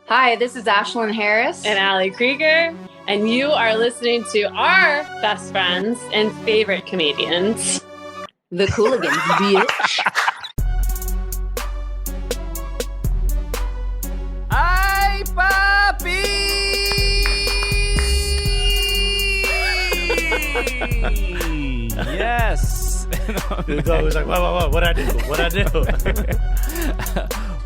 Hi, this is Ashlyn Harris. And Allie Krieger. And you are listening to our best friends and favorite comedians, the Cooligans, bitch. Ay, papi! Yes. The dog was like, whoa, what'd I do?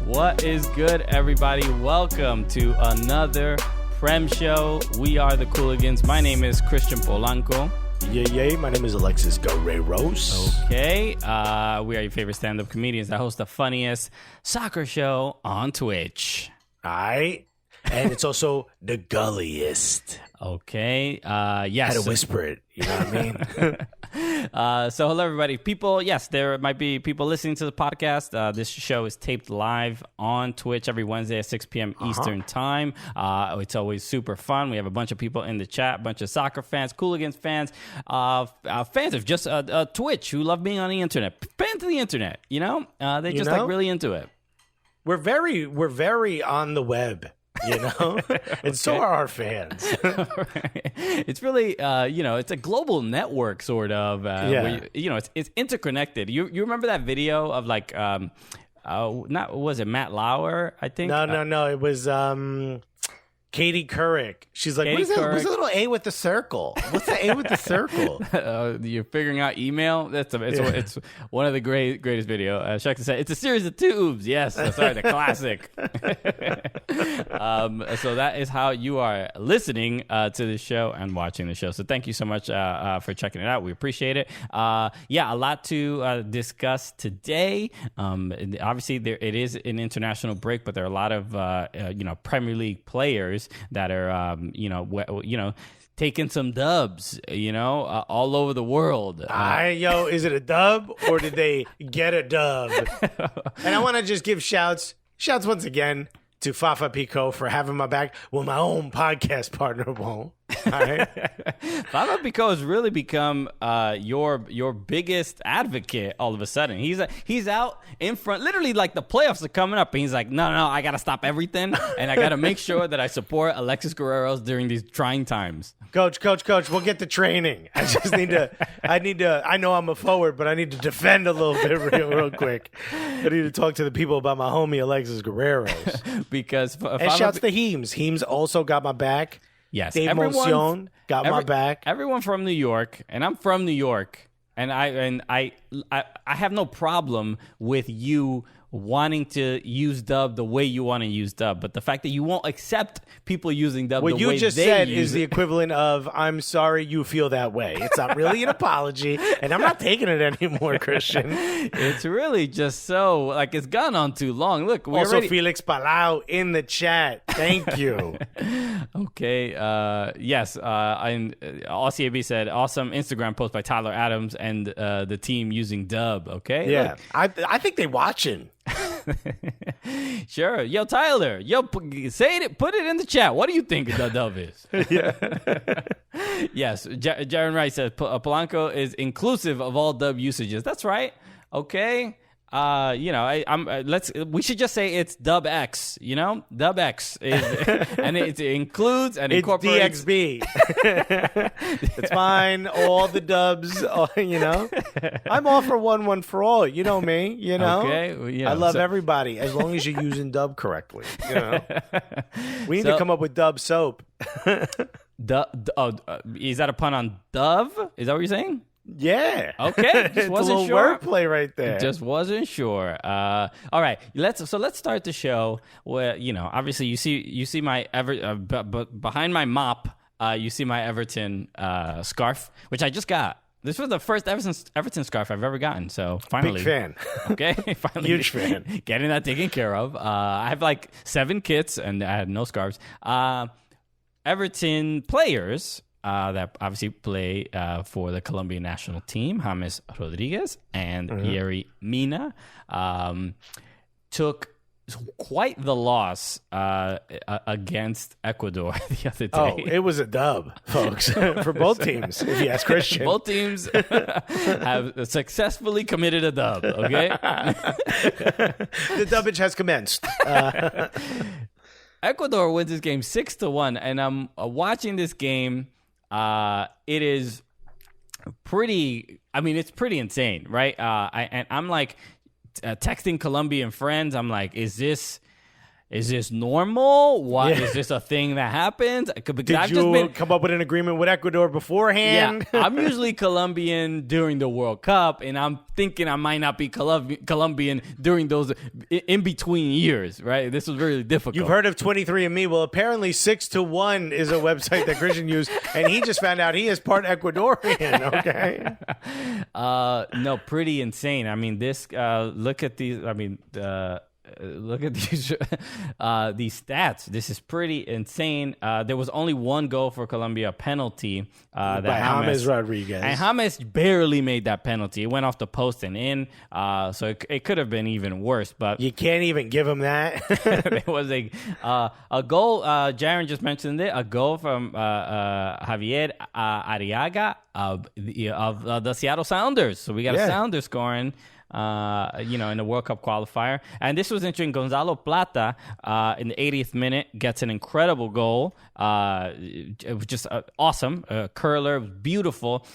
What is good, everybody? Welcome to another PREM show. We are the Cooligans. My name is Christian Polanco. Yay. My name is Alexis Guerreros. Okay. We are your favorite stand-up comedians that host the funniest soccer show on Twitch. All right. And it's also the gulliest. Okay. Yes. I had to whisper it. You know what I mean? So hello, everybody. People, yes, there might be people listening to the podcast. This show is taped live on Twitch every Wednesday at 6 p.m. Eastern Time. It's always super fun. We have a bunch of people in the chat, a bunch of soccer fans, Cooligans fans, fans of just Twitch who love being on the internet. Fans of the internet, you know? They're just like really into it. We're very on the web. You know, and so are our fans. It's really, it's a global network, sort of. Where it's interconnected. You remember that video of like, was it Matt Lauer? I think. No. It was Katie Couric. She's like, what's the little A with the circle? What's the A with the circle? You're figuring out email? It's one of the greatest video. Shucks said, it's a series of tubes. Yes, sorry, the classic. So that is how you are listening to the show and watching the show. So thank you so much for checking it out. We appreciate it. A lot to discuss today. Obviously, it is an international break, but there are a lot of Premier League players that are taking some dubs, all over the world. Is it a dub or did they get a dub? And I want to just give shouts once again to Fafa Pico for having my back when my own podcast partner won't. All right. Fafa Pico has really become your biggest advocate all of a sudden. He's out in front, literally like the playoffs are coming up, and he's like, no, I got to stop everything, and I got to make sure that I support Alexis Guerreros during these trying times. Coach, we'll get to training. I just I know I'm a forward, but I need to defend a little bit real quick. I need to talk to the people about my homie Alexis Guerreros. Because and shouts to Heems. Heems also got my back. Yes, Dave Moncion got my back. Everyone from New York, and I'm from New York, and I have no problem with you wanting to use dub the way you want to use dub, but the fact that you won't accept people using dub the way they use it. What you just said is the equivalent of, I'm sorry you feel that way. It's not really an apology, and I'm not taking it anymore, Christian. It's really just so, like, it's gone on too long. Look, Felix Palau in the chat. Thank you. Okay. Yes. RCAB said, awesome Instagram post by Tyler Adams and the team using dub. Okay. Yeah. Look. I think they watching. Sure. Yo, Tyler. Say it. Put it in the chat. What do you think the dub is? Yeah. Yes. Jaron Wright says Polanco is inclusive of all dub usages. That's right. Okay. We should just say it's dub X, Dub X is, and it includes and incorporates DXB. It's fine. All the dubs, I'm all for one for all. You know me, Okay. Well, I love everybody as long as you're using dub correctly. We need to come up with dub soap. Is that a pun on dove? Is that what you're saying? Yeah. Okay. Just wasn't it's a little sure. wordplay right there. Just wasn't sure. All right. Let's start the show where obviously you see my behind my mop. You see my Everton scarf, which I just got. This was the first Everton scarf I've ever gotten. So finally, big fan. Okay, finally, huge fan. Getting that taken care of. I have like 7 kits and I had no scarves. Everton players. That obviously play for the Colombian national team, James Rodriguez and Yerry Mina, took quite the loss against Ecuador the other day. Oh, it was a dub, folks, for both teams, if you ask Christian. Both teams have successfully committed a dub, okay? The dubbage has commenced. Ecuador wins this game 6-1, and I'm watching this game. It is pretty. I mean, it's pretty insane, right? I'm like texting Colombian friends. I'm like, is this normal? What is this a thing that happens? Did you come up with an agreement with Ecuador beforehand? Yeah, I'm usually Colombian during the World Cup, and I'm thinking I might not be Colombian during those in between years, right? This was really difficult. You've heard of 23andMe. Well, apparently 6-1 is a website that Christian used, and he just found out he is part Ecuadorian, okay? No, pretty insane. I mean, look at these, look at these stats. This is pretty insane. There was only one goal for Colombia, a penalty by James Rodriguez. And James barely made that penalty. It went off the post and in, so it could have been even worse. But you can't even give him that. There was a goal. Jaron just mentioned it. A goal from Javier Arriaga of the Seattle Sounders. So we got a Sounder scoring. In the World Cup qualifier. And this was interesting. Gonzalo Plata, in the 80th minute, gets an incredible goal. It was just awesome. Curler, beautiful.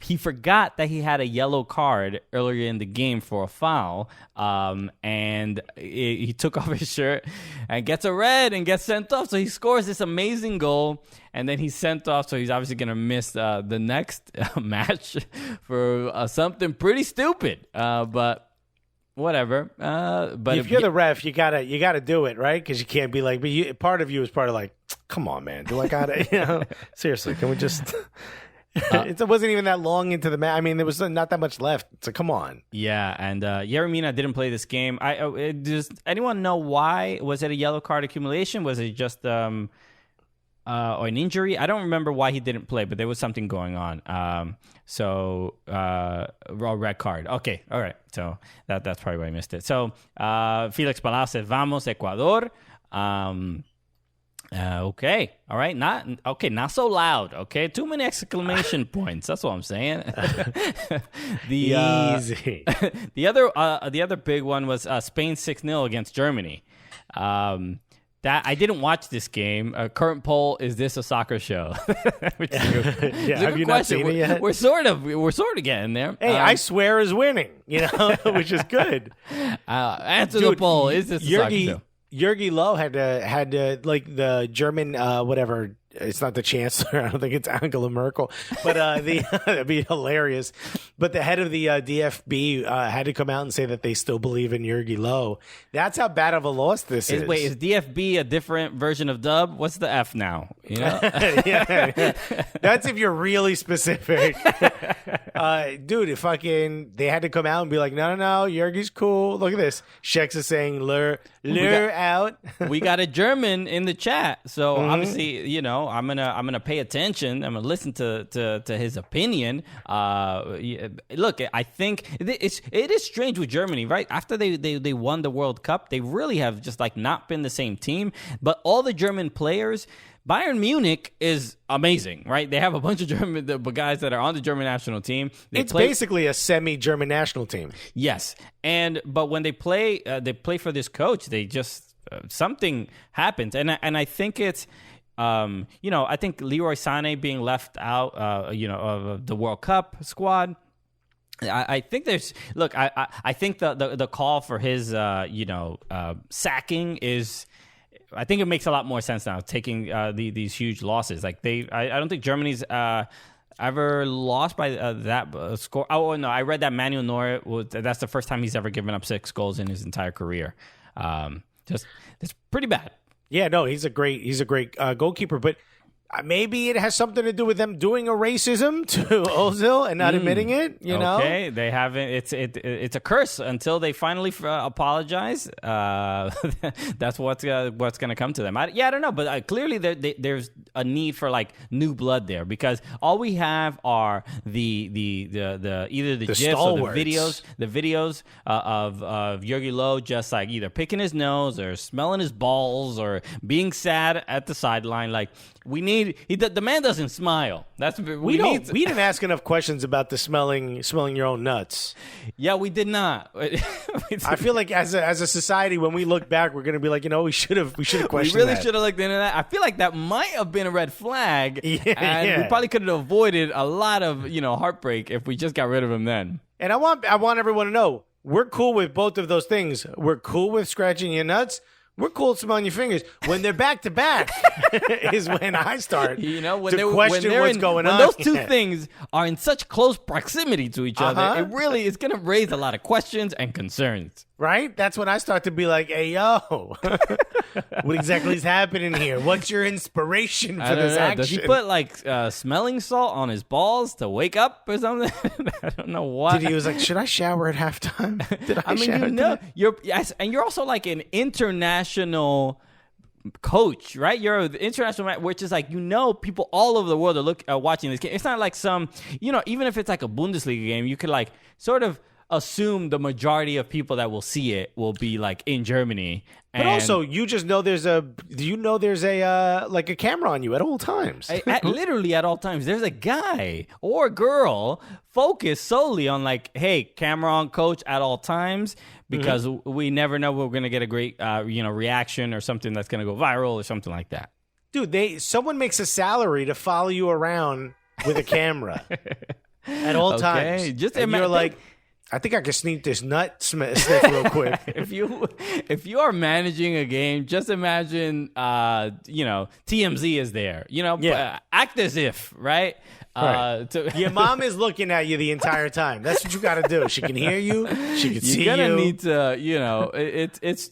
He forgot that he had a yellow card earlier in the game for a foul. And he took off his shirt and gets a red and gets sent off. So he scores this amazing goal. And then he's sent off, so he's obviously going to miss the next match for something pretty stupid. But whatever. But if you're the ref, you gotta do it, right? Because you can't be like. But part of you is part of like, come on, man, do I gotta? Seriously, can we just? It wasn't even that long into the match. I mean, there was not that much left. So come on. Yeah, and Yeremina didn't play this game. Does anyone know why? Was it a yellow card accumulation? Was it just or an injury? I don't remember why he didn't play, but there was something going on. Red card. Okay, all right. So that's probably why I missed it. So Felix Palau said, "Vamos Ecuador." Okay, all right. Not so loud. Okay, too many exclamation points. That's what I'm saying. Easy. The other big one was Spain 6-0 against Germany. That I didn't watch this game. Current poll: is this a soccer show? Have you not seen it yet? We're sort of getting there. Hey, I swear is winning. Which is good. Answer the poll: is this a soccer show? Jurgi Low had to like the German whatever. It's not the chancellor. I don't think it's Angela Merkel, but that'd be hilarious. But the head of the DFB had to come out and say that they still believe in Jurgi Low. That's how bad of a loss this is. Wait, is DFB a different version of Dub? What's the F now? Yeah. That's if you're really specific. Dude, they had to come out and be like, no, Jurgi's cool. Look at this. Shex is saying lure out. We got a German in the chat, so obviously, I'm gonna pay attention. I'm gonna listen to his opinion. Look, I think it is strange with Germany, right? After they won the World Cup, they really have just like not been the same team. But all the German players, Bayern Munich is amazing, right? They have a bunch of German guys that are on the German national team. It's basically a semi-German national team. Yes, but when they play for this coach, they just something happens, and I think it's. I think Leroy Sané being left out, of the World Cup squad. I think there's I think the call for his sacking is. I think it makes a lot more sense now, taking these huge losses. Like I don't think Germany's ever lost by that score. Oh no, I read that Manuel Neuer that's the first time he's ever given up 6 goals in his entire career. It's pretty bad. Yeah, no, he's a great goalkeeper, but maybe it has something to do with them doing a racism to Ozil and not admitting it. Okay, they haven't. It's a curse until they finally apologize. That's what's going to come to them. I don't know, but clearly there's a need for like new blood there, because all we have are the either the GIFs stalwarts. or the videos of Jurgi Low just like either picking his nose or smelling his balls or being sad at the sideline. Like The man doesn't smile. That's We didn't ask enough questions about the smelling your own nuts. Yeah, we did not. I feel like as a society, when we look back, we're gonna be like, we should have questioned We really that. should have looked into that. I feel like that might have been a red flag, and Yeah. we probably could have avoided a lot of heartbreak if we just got rid of him then. And I want everyone to know we're cool with both of those things. We're cool with scratching your nuts. We're cool with smelling your fingers. When they're back to back is when I start to question what's going on. When those two things are in such close proximity to each other, it really is going to raise a lot of questions and concerns. Right? That's when I start to be like, hey, yo, what exactly is happening here? What's your inspiration for this action? Does he put smelling salt on his balls to wake up or something? I don't know why. He was like, should I shower at halftime? I mean, you're also like an international coach, right? You're an international, which is like, people all over the world are watching this game. It's not like some, even if it's like a Bundesliga game, you could like sort of assume the majority of people that will see it will be like in Germany. But also, you just know there's a like a camera on you at all times. Literally at all times. There's a guy or girl focused solely on like, hey, camera on coach at all times, because we never know we're going to get a great, reaction or something that's going to go viral or something like that. Dude, someone makes a salary to follow you around with a camera at all times. And you're like, I think I can sneak this nut sniff real quick. If you are managing a game, just imagine, TMZ is there. Act as if, right? Your mom is looking at you the entire time. That's what you got to do. She can hear you. She can see you. You're gonna need to, it's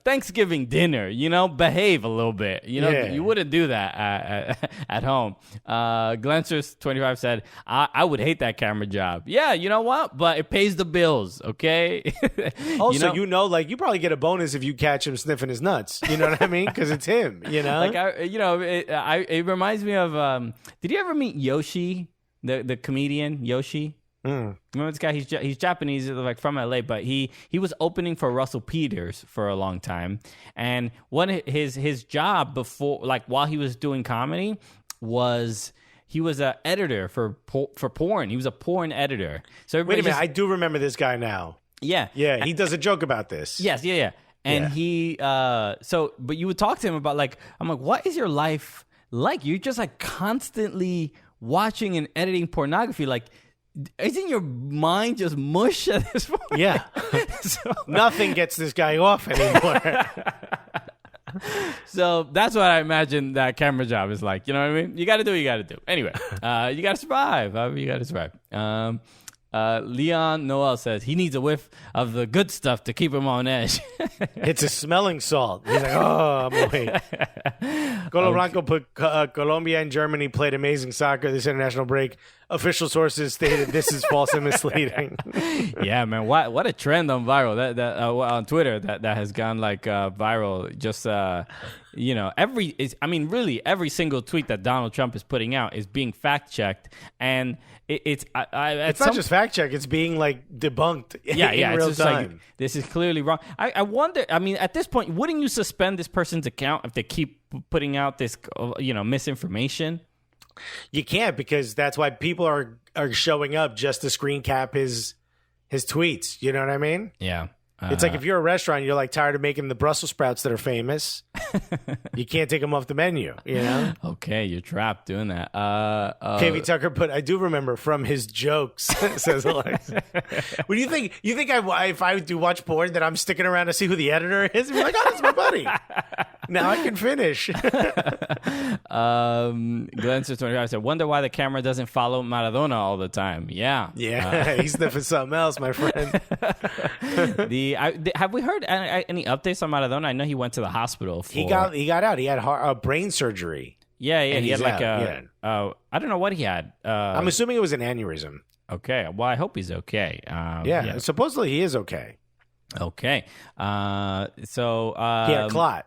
Thanksgiving dinner. Behave a little bit. You wouldn't do that at home. Glancers25 said, "I would hate that camera job." Yeah, you know what? But it pays the bills. Okay. Also, you probably get a bonus if you catch him sniffing his nuts. You know what I mean? Because it's him. Like it reminds me of. Did you ever meet Yoshi? The comedian Yoshi. Remember this guy? He's Japanese, like from LA, but he was opening for Russell Peters for a long time, and one of his job before, like while he was doing comedy, was he was an editor for porn. He was a porn editor. So wait a minute, I do remember this guy now. Yeah, he does a joke about this. Yes, yeah. And he but you would talk to him about like, I'm like, what is your life like? You're just like constantly watching and editing pornography. Like, isn't your mind just mush at this point? Yeah. So, nothing gets this guy off anymore. So that's what I imagine that camera job is like. You know what I mean? You got to do what you got to do. Anyway, you got to survive. You got to survive. Leon Noel says he needs a whiff of the good stuff to keep him on edge. It's a smelling salt. He's like, oh, I'm wait. Colo Blanco put Colombia and Germany played amazing soccer this international break. Official sources stated this is false and misleading. Yeah, man, what a trend on viral that on Twitter that has gone like viral. Just every single tweet that Donald Trump is putting out is being fact checked, and it's not just fact check; it's being like debunked. Yeah, in real it's time. Like, this is clearly wrong. I wonder. I mean, at this point, wouldn't you suspend this person's account if they keep putting out this misinformation? You can't, because that's why people are showing up just to screen cap his tweets. You know what I mean? Yeah. It's like if you're a restaurant, you're like tired of making the Brussels sprouts that are famous. You can't take them off the menu, Okay, you're trapped doing that. KV Tucker put, I do remember from his jokes, says Alexa. What do you think? You think if I do watch porn that I'm sticking around to see who the editor is? Be like, oh, that's my buddy. Now I can finish. Glenn25 said, wonder why the camera doesn't follow Maradona all the time. Yeah. He's sniffing something else, my friend. Have we heard any updates on Maradona? I know he went to the hospital. He got out. He had brain surgery. Yeah. He had like I don't know what he had. I'm assuming it was an aneurysm. Okay. Well, I hope he's okay. Supposedly he is okay. Okay. So he had a clot.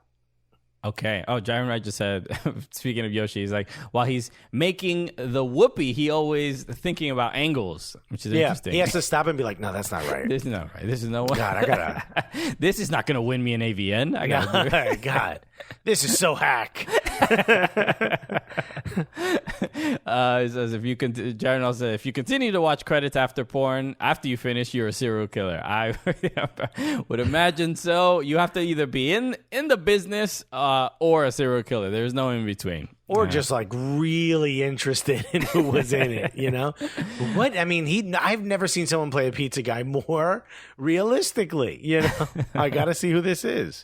Okay. Oh, Jaren Wright just said, speaking of Yoshi, he's like, while he's making the whoopee, he always thinking about angles, which is interesting. He has to stop and be like, no, that's not right. This is not right. This is no one. God, I gotta. This is not going to win me an AVN. I gotta do it. God. This is so hack. It says Jaron also said, if you continue to watch credits after porn, after you finish, you're a serial killer. I would imagine so. You have to either be in the business or a serial killer. There's no in between. Or just like really interested in who was in it, you know? What? I mean, I've never seen someone play a pizza guy more realistically, you know? I got to see who this is.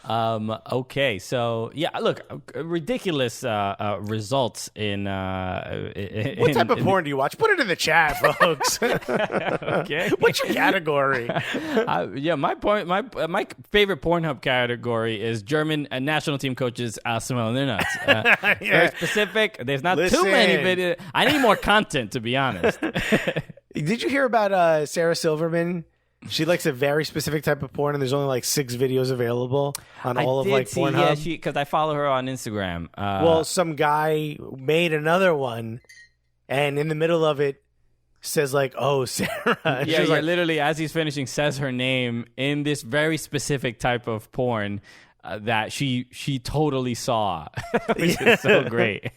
Okay, so yeah, look, ridiculous results in. What type of porn do you watch? Put it in the chat, folks. Okay, what's your category? My favorite Pornhub category is German national team coaches smelling their nuts. Very specific. There's not too many videos. I need more content, to be honest. Did you hear about Sarah Silverman? She likes a very specific type of porn, and there's only like 6 videos available on all of like Pornhub. Yeah, because I follow her on Instagram. Well, some guy made another one, and in the middle of it says like, "Oh, Sarah." Yeah, like, literally as he's finishing, says her name in this very specific type of porn. That she totally saw, which is so great.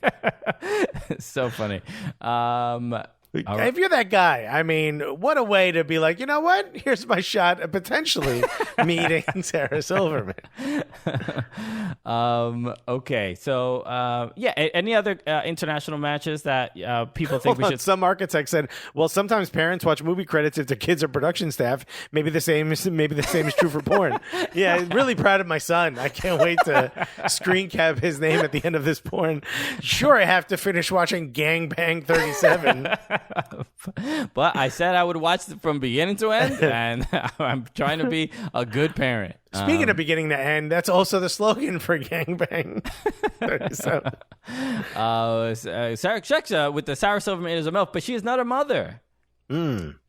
It's so funny. If you're that guy, I mean, what a way to be like, you know what? Here's my shot at potentially meeting Sarah Silverman. Okay, so any other international matches that people think we should? Some architect said, well, sometimes parents watch movie credits if their kids are production staff. Maybe the same is true for porn. Yeah, I'm really proud of my son. I can't wait to screen cap his name at the end of this porn. Sure, I have to finish watching Gangbang 37. But I said I would watch it from beginning to end, and I'm trying to be a good parent. Speaking of beginning to end, that's also the slogan for Gangbang 37. Sarah Sheksha with the Sarah Silverman is a MILF, but she is not a mother.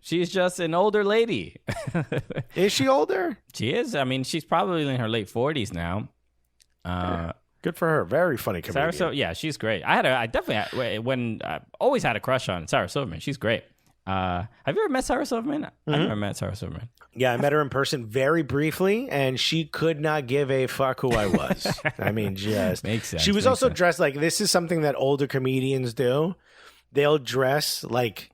She's just an older lady. Is she older? She is. I mean, she's probably in her late 40s now. Good for her. Very funny comedian. Yeah, she's great. I always had a crush on Sarah Silverman. She's great. Have you ever met Sarah Silverman? I've never met Sarah Silverman. Yeah, I met her in person very briefly, and she could not give a fuck who I was. I mean, just makes sense. She was also dressed like, this is something that older comedians do. They'll dress like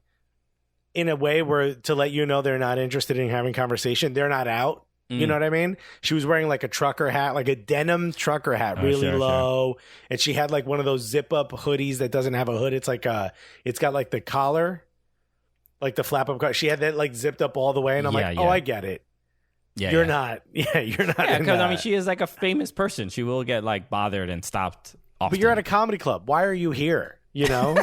in a way where to let you know they're not interested in having conversation. They're not out. You know what I mean? She was wearing like a trucker hat, like a denim trucker hat, really low. Sure. And she had like one of those zip up hoodies that doesn't have a hood. It's like it's got like the collar, like the flap up collar. She had that like zipped up all the way. And I'm like, oh, I get it. Yeah, you're not. Yeah, you're not. Yeah, because I mean, she is like a famous person. She will get like bothered and stopped often. But you're at a comedy club. Why are you here? You know,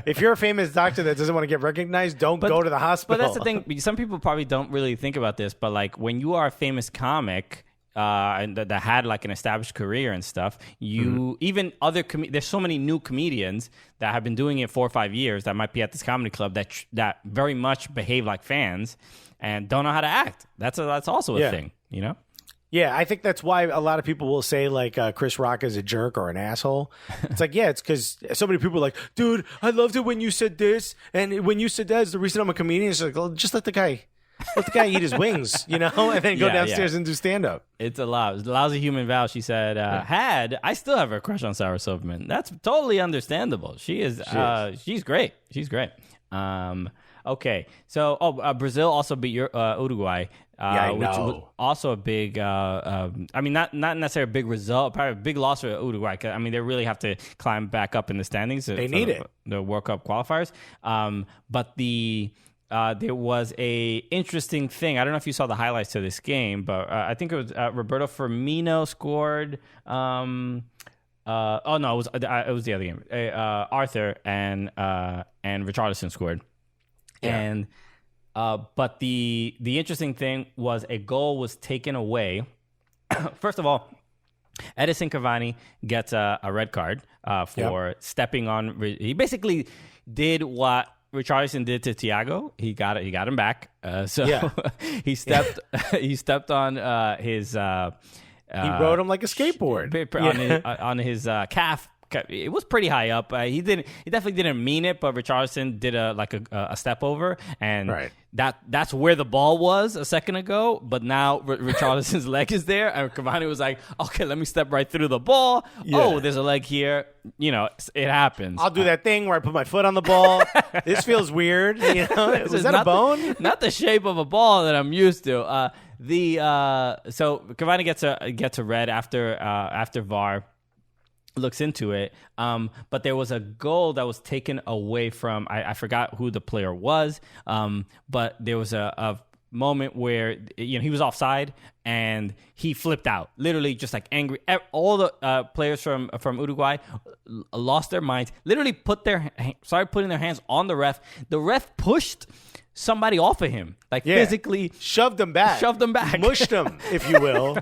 if you're a famous doctor that doesn't want to get recognized, don't go to the hospital. But that's the thing. Some people probably don't really think about this, but like when you are a famous comic and that had like an established career and stuff, you even other there's so many new comedians that have been doing it 4 or 5 years that might be at this comedy club that very much behave like fans and don't know how to act. That's also a thing, you know. Yeah, I think that's why a lot of people will say, like, Chris Rock is a jerk or an asshole. It's like, yeah, it's because so many people are like, dude, I loved it when you said this, and when you said that is the reason I'm a comedian. It's like, well, just let the guy eat his wings, you know, and then go downstairs and do stand-up. It's a lousy human Val. She said, I still have a crush on Sarah Silverman. That's totally understandable. She's great. She's great. Okay, so Brazil also beat Uruguay. Which was also a big, I mean, not necessarily a big result, probably a big loss for Uruguay. I mean, they really have to climb back up in the standings. They need it. The World Cup qualifiers. But there was a interesting thing. I don't know if you saw the highlights to this game, but I think it was Roberto Firmino scored. No, it was the other game. Arthur and Richarlison scored. Yeah. And but the interesting thing was a goal was taken away. First of all, Edison Cavani gets a red card for stepping on. He basically did what Richarlison did to Thiago. He got him back. He stepped on his. He rode him like a skateboard on his calf it was pretty high up. He definitely didn't mean it, but Richarlison did a step over, and that's where the ball was a second ago. But now Richarlison's leg is there, and Cavani was like, okay, let me step right through the ball. Yeah. Oh, there's a leg here. It happens. I'll do that thing where I put my foot on the ball. This feels weird. Was that a bone? Not the shape of a ball that I'm used to. So Cavani gets a red after VAR looks into it. But there was a goal that was taken away from I forgot who the player was. But there was a moment where he was offside and he flipped out, literally just like angry. All the players from Uruguay lost their minds, literally started putting their hands on the ref. The ref pushed somebody off of him, physically shoved them back, mushed them, if you will.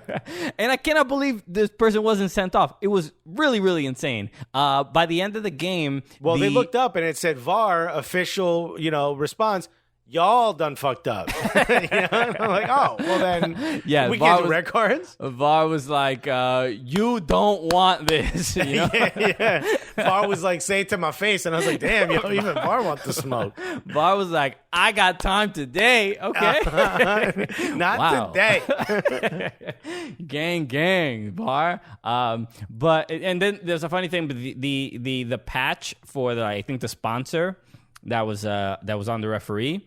And I cannot believe this person wasn't sent off. It was really, really insane. By the end of the game, they looked up and it said VAR official, response. Y'all done fucked up. I'm like, oh, well then, we can't do red cards. VAR was like, you don't want this. Yeah. VAR was like, say it to my face, and I was like, damn, even VAR wants the smoke. VAR was like, I got time today, okay? Not today. Gang, VAR. But then there's a funny thing, but the patch for I think the sponsor that was on the referee.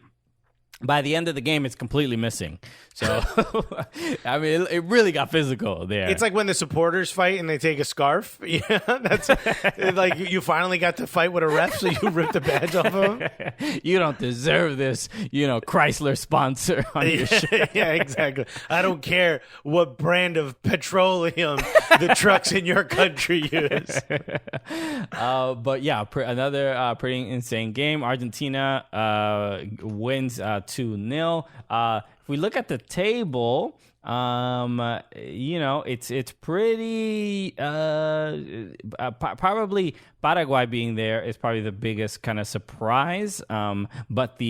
By the end of the game, it's completely missing. So, I mean, it really got physical there. It's like when the supporters fight and they take a scarf. Yeah, that's like you finally got to fight with a ref, so you ripped the badge off of him. You don't deserve this, Chrysler sponsor on your shirt. Yeah, exactly. I don't care what brand of petroleum the trucks in your country use. But yeah, another pretty insane game. Argentina wins 2-0. If we look at the table, it's pretty probably Paraguay being there is probably the biggest kind of surprise. But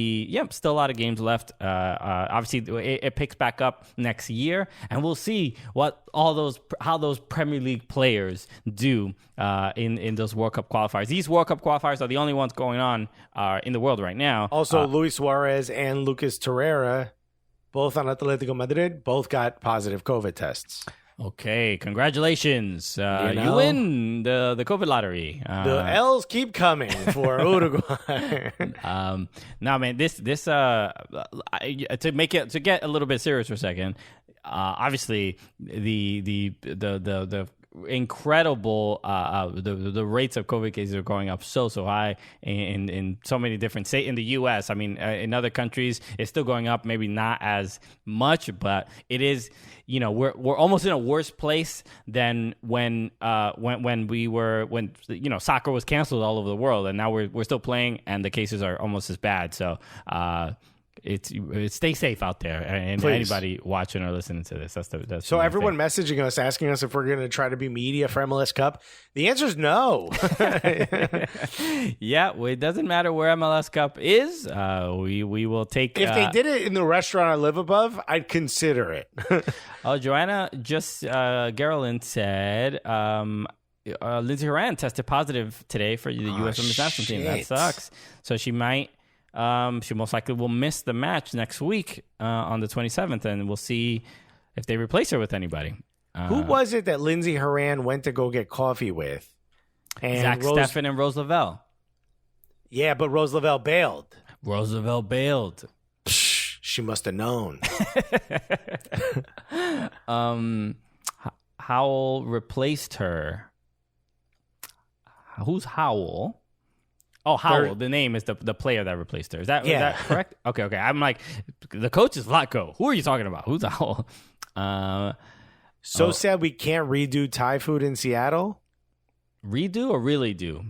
still a lot of games left. Obviously, it picks back up next year, and we'll see how those Premier League players do in those World Cup qualifiers. These World Cup qualifiers are the only ones going on in the world right now. Also, Luis Suarez and Lucas Torreira, both on Atletico Madrid, both got positive COVID tests. Okay, congratulations. You win the COVID lottery. The L's keep coming for Uruguay. Now, man, this to get a little bit serious for a second, obviously the incredible the rates of COVID cases are going up so high in so many different states. In the U.S., I mean, in other countries, it's still going up, maybe not as much, but it is. We're almost in a worse place than when soccer was canceled all over the world, and now we're still playing, and the cases are almost as bad. So. Stay safe out there, and Please. Anybody watching or listening to this. That's so everyone messaging us, asking us if we're going to try to be media for MLS Cup. The answer is no. Yeah, well, it doesn't matter where MLS Cup is. We will take. If they did it in the restaurant I live above, I'd consider it. Joanna Geraldine said. Lindsey Horan tested positive today for the U.S. Women's National Team. That sucks. So she might. She most likely will miss the match next week on the 27th, and we'll see if they replace her with anybody. Who was it that Lindsey Horan went to go get coffee with? And Zach Steffen and Rose Lavelle. Yeah, but Rose Lavelle bailed. Rose Lavelle bailed. Psh, she must have known. Howell replaced her. Who's Howell? Oh, Howell. The name is the player that replaced her. Is that correct? Okay. I'm like, the coach is Vlatko. Who are you talking about? Who's Howell? Sad we can't redo Thai food in Seattle? Redo or really do?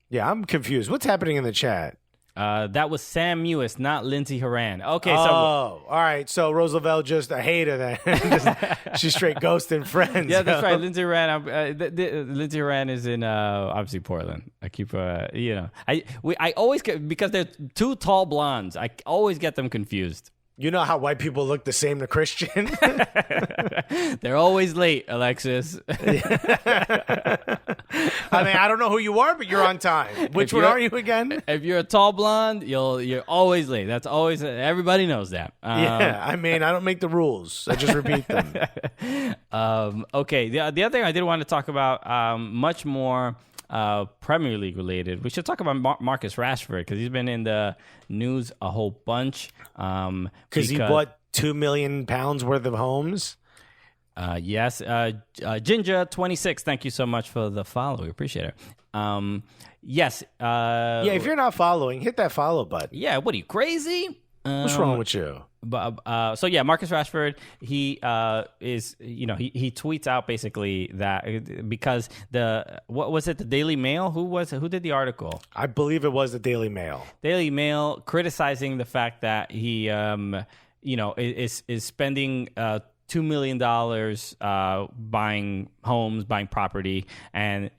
Yeah, I'm confused. What's happening in the chat? That was Sam Mewis, not Lindsey Horan. Okay, all right. So Roosevelt just a hater then. She's straight ghosting friends. Yeah, that's right. Lindsey Horan. Lindsey Horan is in obviously Portland. I keep I always get, because they're two tall blondes. I always get them confused. You know how white people look the same to Christian? They're always late, Alexis. I mean, I don't know who you are, but you're on time. Which one are you again? If you're a tall blonde, you're always late. That's always everybody knows that. Yeah, I mean, I don't make the rules. I just repeat them. Okay, the other thing I did want to talk about, much more Premier League related. We should talk about Marcus Rashford because he's been in the news a whole bunch. Because he bought £2 million worth of homes. Yes, Ginger26. Thank you so much for the follow. We appreciate it. Yes. Yeah, if you're not following, hit that follow button. Yeah, what are you, crazy? What's wrong with you? So yeah, Marcus Rashford, he is, he tweets out basically that because what was it, the Daily Mail? Who did the article? I believe it was the Daily Mail. Daily Mail criticizing the fact that he, is spending $2 million buying homes, buying property, and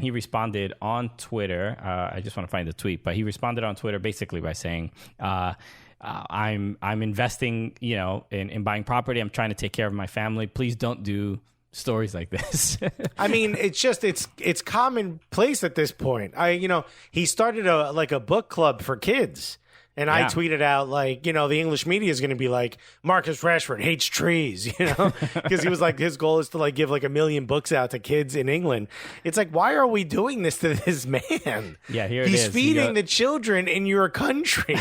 he responded on Twitter. I just want to find the tweet, but he responded on Twitter basically by saying, I'm investing, in buying property. I'm trying to take care of my family. Please don't do stories like this. I mean, it's commonplace at this point. He started a book club for kids. And I tweeted out, the English media is going to be like, Marcus Rashford hates trees, because he was like, his goal is to give 1 million books out to kids in England. It's like, why are we doing this to this man? Yeah, here it is. He's feeding the children in your country.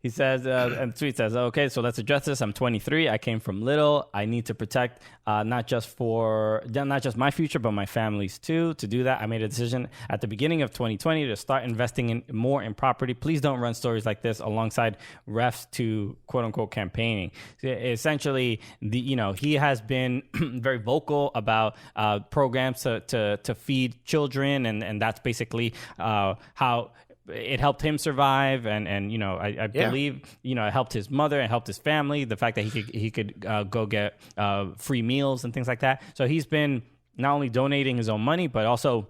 He says, and the tweet says, okay, so let's address this. I'm 23. I came from little. I need to protect not just my future, but my family's too. To do that, I made a decision at the beginning of 2020 to start investing more in property. Please don't run stories like this alongside refs to quote unquote campaigning. Essentially, he has been very vocal about programs to feed children, and that's basically how it helped him survive, and I believe it helped his mother, it helped his family. The fact that he could go get free meals and things like that. So he's been not only donating his own money, but also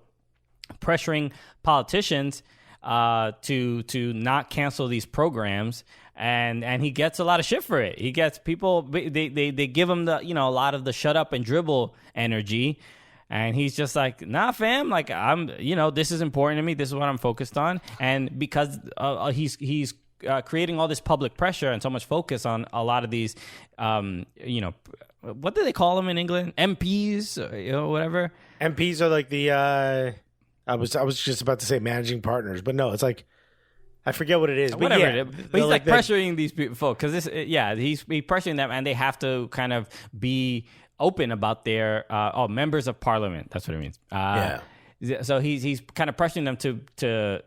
pressuring politicians to not cancel these programs, and he gets a lot of shit for it. He gets people, they give him a lot of the shut up and dribble energy. And he's just like, nah, fam, I'm, this is important to me. This is what I'm focused on. And because he's creating all this public pressure and so much focus on a lot of these, what do they call them in England? MPs, whatever. MPs are like the, I was just about to say managing partners, but no, it's like, I forget what it is. But whatever. Yeah, but he's pressuring these folk because he's pressuring them, and they have to kind of be open about their members of parliament. That's what it means. So he's kind of pressuring them to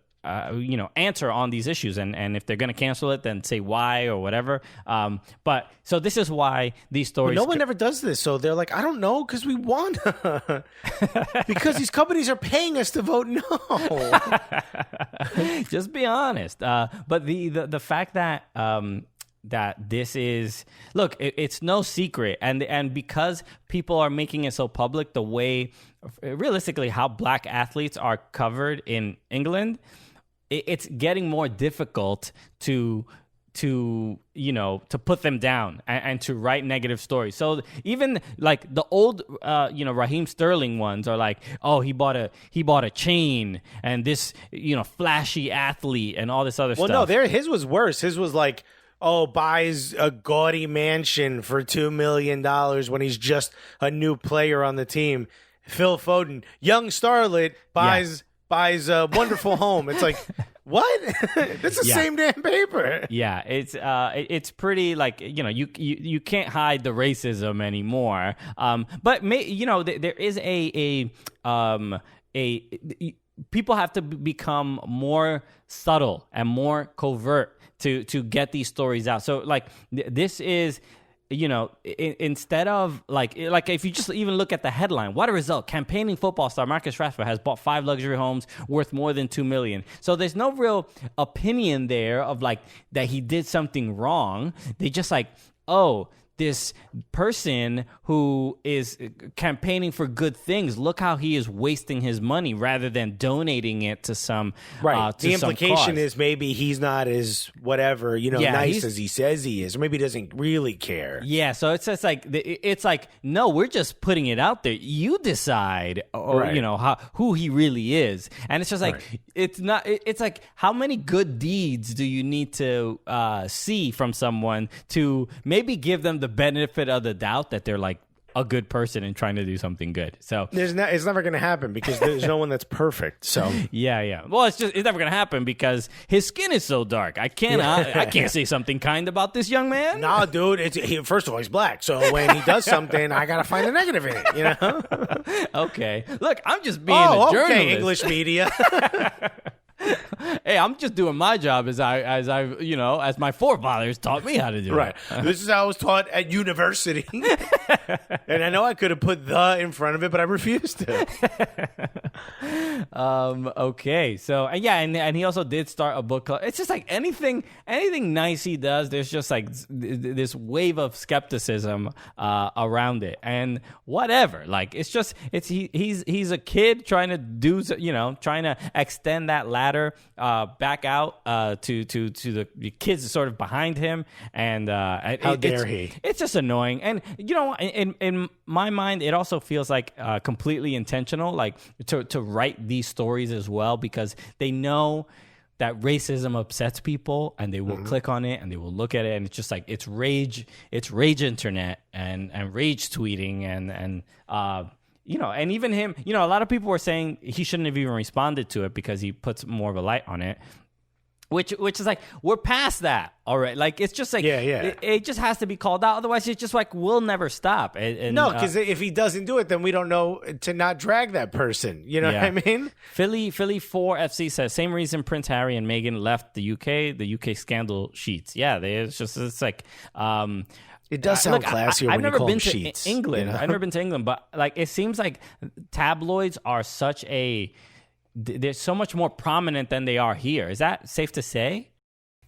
answer on these issues, and if they're going to cancel it, then say why or whatever. But so this is why these stories. Well, no one ever does this, so they're like, I don't know, because we want because these companies are paying us to vote no. Just be honest. But the fact that. That this is, look, it's no secret, and because people are making it so public, the way, realistically, how black athletes are covered in England, it's getting more difficult to put them down and to write negative stories. So even the old Raheem Sterling ones are like, oh, he bought a chain and this flashy athlete and all this other stuff. Well, no, his was worse. His was like, oh, buys a gaudy mansion for $2 million when he's just a new player on the team. Phil Foden, young starlet, buys a wonderful home. It's like, what? It's the same damn paper. Yeah, it's pretty you can't hide the racism anymore. But there is a people have to become more subtle and more covert to get these stories out. So this is, instead of if you just even look at the headline, what a result. Campaigning football star Marcus Rashford has bought 5 luxury homes worth more than $2 million. So there's no real opinion there of that he did something wrong. They just this person who is campaigning for good things. Look how he is wasting his money rather than donating it to some right. to The some implication cause. is maybe he's not as whatever, nice as he says he is, or maybe he doesn't really care. Yeah, so it's just like no, we're just putting it out there. You decide, or Right. who he really is, and it's just like Right. it's not. It's like how many good deeds do you need to see from someone to maybe give them the benefit of the doubt that they're like a good person and trying to do something good. So It's never going to happen because there's no one that's perfect. So yeah. Well, it's never gonna happen because his skin is so dark. I can't say something kind about this young man. nah, dude. First of all, he's black. So when he does something, I gotta find the negative in it. Okay, look, I'm just being a journalist. Okay, English media. Hey, I'm just doing my job as my forefathers taught me how to do Right. it. This is how I was taught at university. And I know I could have put the in front of it, but I refused to. Okay. So and he also did start a book club. It's just like anything nice he does, there's just like this wave of skepticism around it, and whatever. Like he's a kid trying to trying to extend that ladder back out to the kids sort of behind him, and How dare he? It's just annoying, and in my mind, it also feels like completely intentional, like to write these stories as well, because they know that racism upsets people, and they will click on it and they will look at it, and it's just like it's rage internet and rage tweeting and and even him, a lot of people were saying he shouldn't have even responded to it because he puts more of a light on it. Which is like, we're past that, all right? Like, it's just like, it just has to be called out. Otherwise, it's just like, we'll never stop. No, because if he doesn't do it, then we don't know to not drag that person. You know what I mean? Philly 4 FC says, same reason Prince Harry and Meghan left the UK scandal sheets. Yeah, it's like... It does sound classier when you call them sheets. England. I've never been to England, but like it seems like tabloids are they're so much more prominent than they are here. Is that safe to say?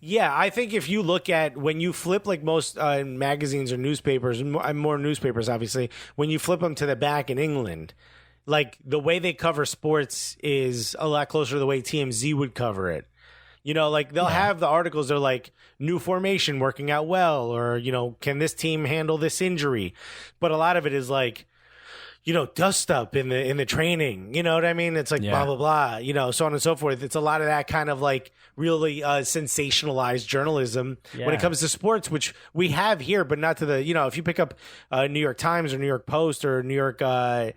Yeah, I think if you look at when you flip like most magazines or newspapers, and more newspapers obviously, when you flip them to the back in England, like the way they cover sports is a lot closer to the way TMZ would cover it. Like they'll have the articles. They're like new formation working out well, or can this team handle this injury? But a lot of it is like, dust up in the training. You know what I mean? It's like blah blah blah. So on and so forth. It's a lot of that kind of like really sensationalized journalism when it comes to sports, which we have here, but not to the. If you pick up New York Times or New York Post or New York the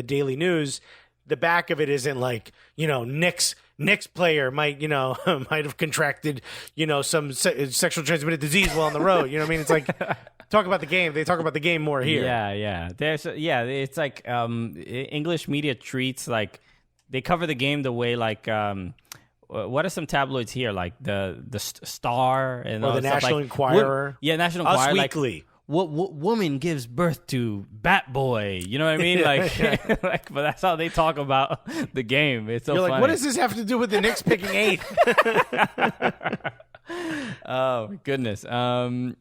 Daily News, the back of it isn't like Knicks player might have contracted some sexual transmitted disease while on the road. You know what I mean? It's like talk about the game. They talk about the game more here. Yeah. It's like English media treats like they cover the game the way like what are some tabloids here like the Star and or the National Enquirer. National Enquirer. Us Weekly. What woman gives birth to Bat Boy? You know what I mean? But that's how they talk about the game. It's so You're like, funny. what does this have to do with the Knicks picking 8th? Oh goodness. What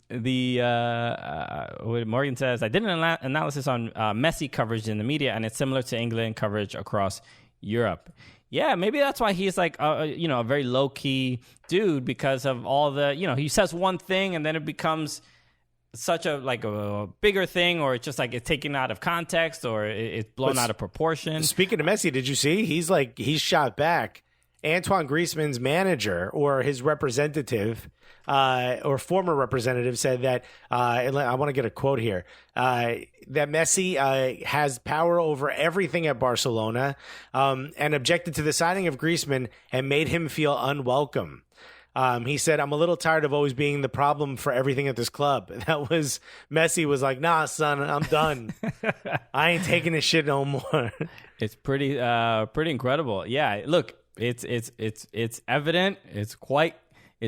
Morgan says, I did an analysis on Messi coverage in the media, and it's similar to England coverage across Europe. Yeah, maybe that's why he's like a very low key dude, because of all the he says one thing and then it becomes such a bigger thing, or it's just like it's taken out of context, or it's blown out of proportion. Speaking of Messi, did you see he's shot back? Antoine Griezmann's manager or his representative or former representative said that and I want to get a quote here, that Messi has power over everything at Barcelona, and objected to the signing of Griezmann and made him feel unwelcome. He said, I'm a little tired of always being the problem for everything at this club. Messi was like, nah, son, I'm done. I ain't taking this shit no more. It's pretty incredible. Yeah, look, it's evident. It's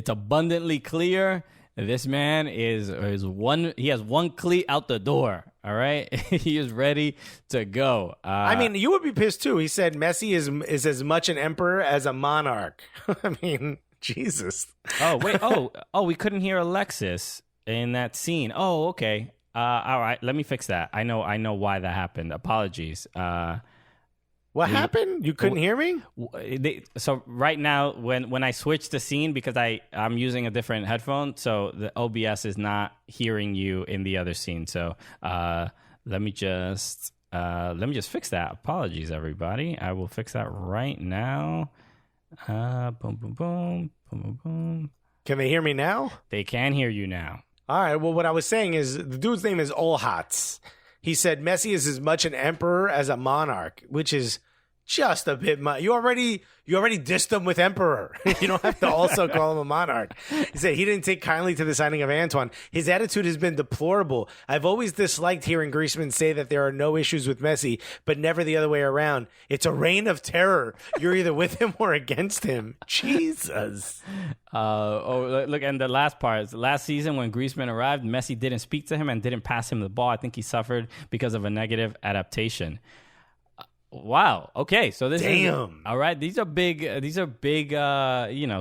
abundantly clear. This man he has one cleat out the door. All right. He is ready to go. I mean, you would be pissed too. He said Messi is as much an emperor as a monarch. I mean, Jesus. Oh, wait. Oh, we couldn't hear Alexis. in that scene. Oh, okay. All right, let me fix that. I know why that happened. Apologies. What happened? You couldn't hear me? So right now, when I switch the scene, because I'm using a different headphone, so the OBS is not hearing you in the other scene. So let me just fix that. Apologies, everybody. I will fix that right now. Boom, boom, boom, boom, boom, boom. Can they hear me now? They can hear you now. All right. Well, what I was saying is the dude's name is Olhatz. He said Messi is as much an emperor as a monarch, which is just a bit much. You already dissed him with emperor. You don't have to also call him a monarch. He said he didn't take kindly to the signing of Antoine. His attitude has been deplorable. I've always disliked hearing Griezmann say that there are no issues with Messi, but never the other way around. It's a reign of terror. You're either with him or against him. Jesus. Look, and the last part, last season when Griezmann arrived, Messi didn't speak to him and didn't pass him the ball. I think he suffered because of a negative adaptation. Wow. Okay. So this is all right. These are big.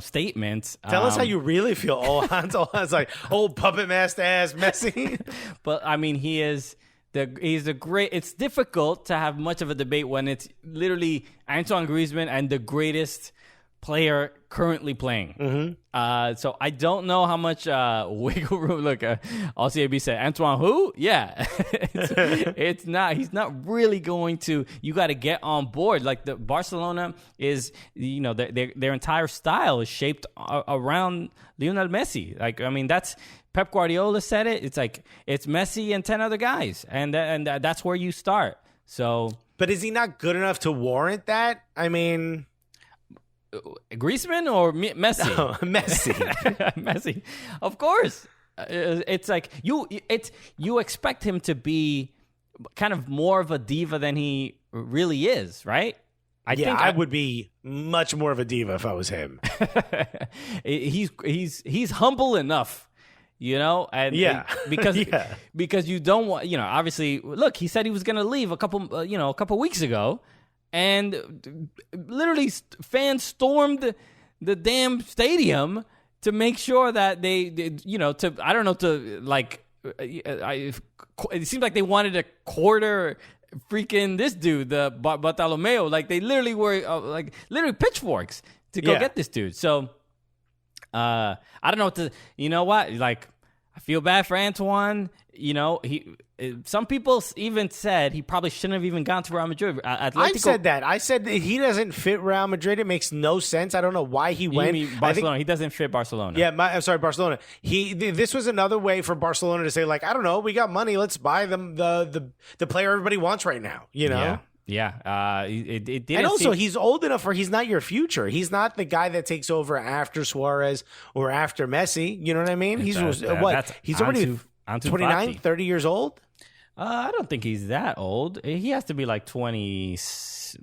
Statements. Tell us how you really feel. Hans like old puppet master ass Messi. But I mean, he's a great. It's difficult to have much of a debate when it's literally Antoine Griezmann and the greatest player currently playing. Mm-hmm. So I don't know how much wiggle room. Look, LCAB said Antoine who? Yeah, it's not. He's not really going to. You got to get on board. Like the Barcelona is, their entire style is shaped around Lionel Messi. Like I mean, that's Pep Guardiola said it. It's like it's Messi and 10 other guys, and that's where you start. So, but is he not good enough to warrant that? I mean. Griezmann or Messi? No, Messi. Messi. Of course. It's like you expect him to be kind of more of a diva than he really is, right? I think I would be much more of a diva if I was him. He's humble enough, and because you don't want, obviously, look, he said he was going to leave a couple weeks ago. And literally, fans stormed the damn stadium to make sure that it seemed like they wanted to quarter freaking this dude, the Bartolomeo. Like they literally were literally pitchforks to go get this dude. So I don't know what to. You know what? Like I feel bad for Antoine. Some people even said he probably shouldn't have even gone to Real Madrid. I've said that. I said that he doesn't fit Real Madrid. It makes no sense. I don't know why he went. You mean Barcelona? He doesn't fit Barcelona. Yeah, I'm sorry, Barcelona. This was another way for Barcelona to say, like, I don't know, we got money. Let's buy them the player everybody wants right now. Yeah. It didn't. And also, he's old enough where he's not your future. He's not the guy that takes over after Suarez or after Messi. You know what I mean? He's already 29, 30 years old. I don't think he's that old. He has to be like 26,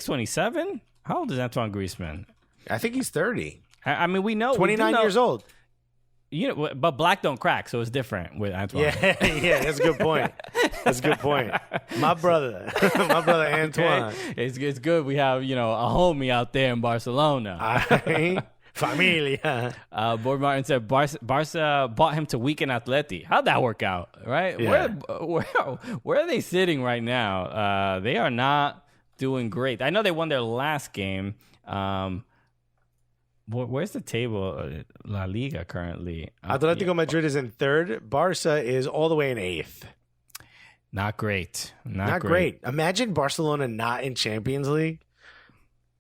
27. How old is Antoine Griezmann? I think he's 30. I mean, we know 29 years old. But black don't crack, so it's different with Antoine. Yeah, that's a good point. My brother Antoine. Okay. It's good we have a homie out there in Barcelona. Familia. Boyd Martin said Barca bought him to weaken Atleti. How'd that work out? Right? Yeah. Where are they sitting right now? They are not doing great. I know they won their last game. Where's the table? La Liga currently. Atletico Madrid is in third. Barca is all the way in eighth. Not great. Not great. Imagine Barcelona not in Champions League.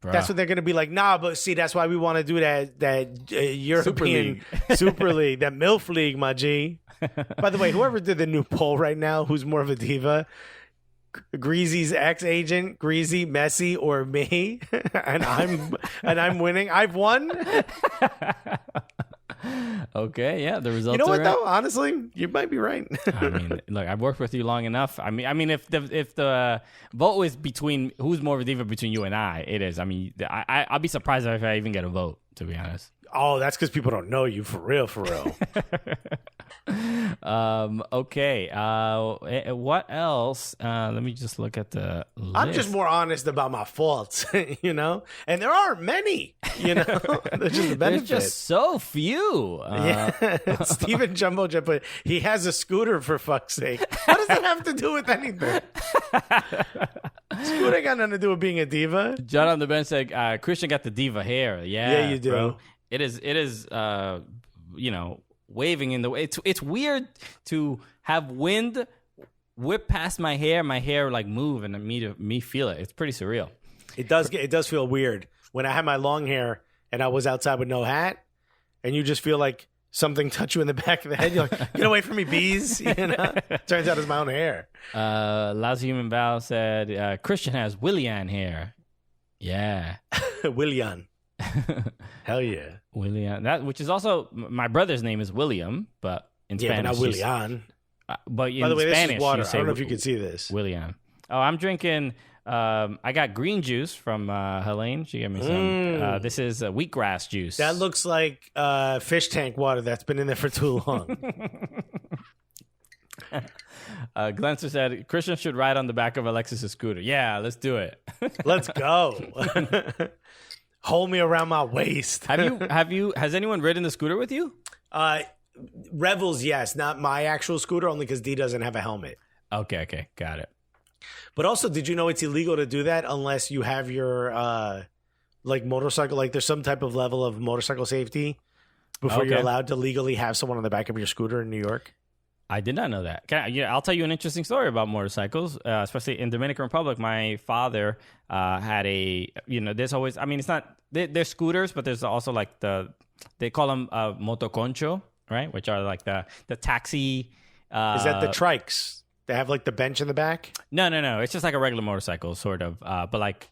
Bruh. That's what they're going to be like. Nah, but see, that's why we want to do that European Super League, that MILF League, my G. By the way, whoever did the new poll right now, who's more of a diva? Greasy's ex-agent, Greasy, Messi, or me? and I'm winning. I've won. Okay, yeah, the results. You know what right. though? Honestly, you might be right. I mean, look, I've worked with you long enough. I mean, if the vote is between who's more of a diva between you and I, it is. I mean, I'll be surprised if I even get a vote, to be honest. Oh, that's because people don't know you for real. Okay. What else? Let me just look at the list. I'm just more honest about my faults, you know? And there aren't many, you know? There's just a benefit. There's just so few. Yeah. Steven Jumbo Jet, but he has a scooter, for fuck's sake. What does that have to do with anything? Scooter got nothing to do with being a diva. John on the bench said, Christian got the diva hair. Yeah, you do. Bro. It is, waving in the way. It's weird to have wind whip past my hair like move, and me feel it. It's pretty surreal. It does feel weird when I had my long hair and I was outside with no hat, and you just feel like something touch you in the back of the head. You're like, get away from me, bees. You know? Turns out it's my own hair. Lousy Human Val said, Christian has Willian hair. Yeah. Willian. Hell yeah. William. That, which is also, my brother's name is William, but in Spanish. But not Willian. But in By the way, Spanish, this is water. you say I don't know if you can see this. William. Oh, I'm drinking, I got green juice from Helene. She gave me some. This is wheatgrass juice. That looks like fish tank water that's been in there for too long. Glenster said, Christian should ride on the back of Alexis's scooter. Yeah, let's do it. Let's go. Hold me around my waist. Has anyone ridden the scooter with you? Revels, yes. Not my actual scooter, only because D doesn't have a helmet. Okay. Got it. But also, did you know it's illegal to do that unless you have your motorcycle? Like, there's some type of level of motorcycle safety before you're allowed to legally have someone on the back of your scooter in New York. I did not know that. I'll tell you an interesting story about motorcycles, especially in Dominican Republic. My father had there's always, it's not, they're scooters, but there's also like they call them motoconcho, right? Which are like the taxi. Is that the trikes? They have like the bench in the back? No. It's just like a regular motorcycle, sort of. But like,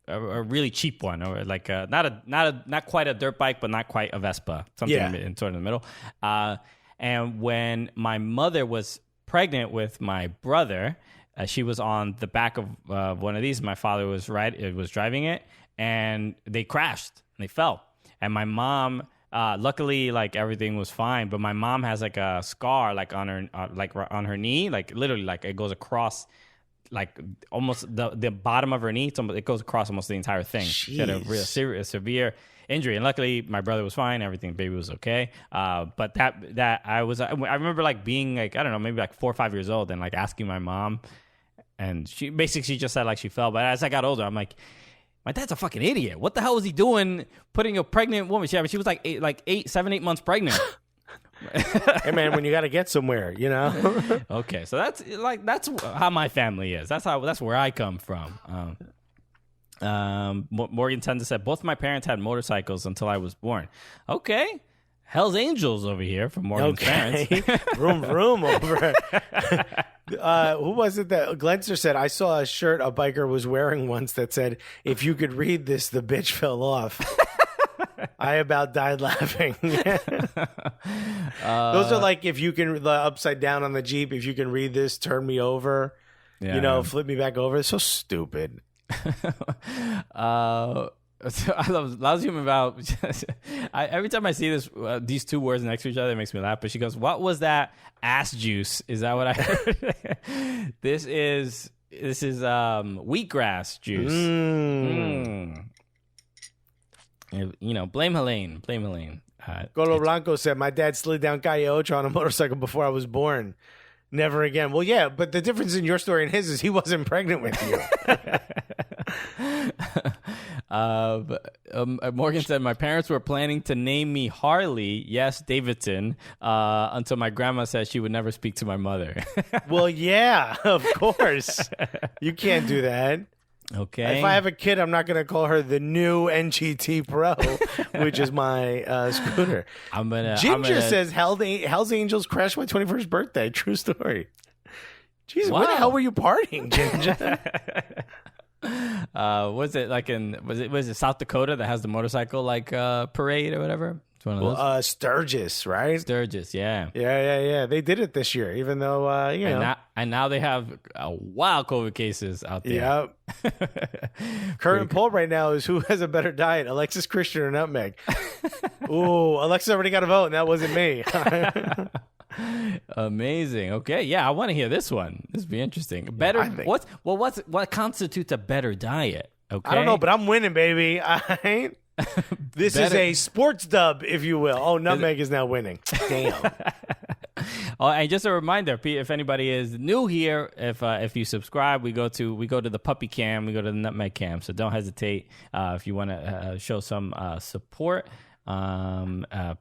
a really cheap one, or like not quite a dirt bike, but not quite a Vespa, something in sort of the middle. And when my mother was pregnant with my brother, she was on the back of one of these. My father was driving it, and they crashed and they fell. And my mom, luckily, like everything was fine. But my mom has like a scar, like on her, on her knee, like literally, like it goes across, like almost the bottom of her knee. It goes across almost the entire thing. Jeez. She had a real severe injury, and luckily my brother was fine. Everything, baby was okay. But that I remember like being like, I don't know, maybe like 4 or 5 years old, and like asking my mom, and she just said like she fell. But as I got older, I'm like, my dad's a fucking idiot. What the hell was he doing putting a pregnant woman? She was like 7-8 months pregnant. Hey man, when you got to get somewhere, you know. Okay, so that's how my family is. That's where I come from. Morgan Tender said, both my parents had motorcycles until I was born. Okay. Hell's Angels over here from Morgan's parents. Vroom over. Who was it that Glenster said, I saw a shirt a biker was wearing once that said, if you could read this, the bitch fell off. I about died laughing. Those are like, if you can, the upside down on the Jeep, if you can read this, turn me over, flip me back over. It's so stupid. I love Human about every time I see this these two words next to each other, it makes me laugh. But she goes, what was that ass juice? Is that what I heard? This is wheatgrass juice. Blame Helene. Golo Blanco said, my dad slid down Calle Ocho on a motorcycle before I was born. Never again. Well, yeah, but the difference in your story and his is he wasn't pregnant with you. Morgan said, my parents were planning to name me Harley, yes, Davidson, until my grandma said she would never speak to my mother. Well, yeah, of course. You can't do that. Okay. If I have a kid, I'm not going to call her the new NGT Pro, which is my scooter. Ginger says Hell's Angels crashed my 21st birthday. True story. Jesus, where the hell were you partying, Ginger? Was it South Dakota that has the motorcycle parade or whatever? It's one of those. Sturgis, right? Sturgis, yeah. Yeah. They did it this year, even though And now they have wild COVID cases out there. Yep. Current poll right now is who has a better diet, Alexis, Christian, or Nutmeg? Ooh, Alexis already got a vote, and that wasn't me. Amazing. Okay, yeah, I want to hear this one. This would be interesting. Better. What constitutes a better diet? Okay, I don't know, but I'm winning, baby. I ain't. This is a sports dub, if you will. Oh, Nutmeg is now winning. Damn. Oh, and just a reminder, if anybody is new here, if you subscribe, we go to the puppy cam, we go to the Nutmeg cam. So don't hesitate if you want to show some support.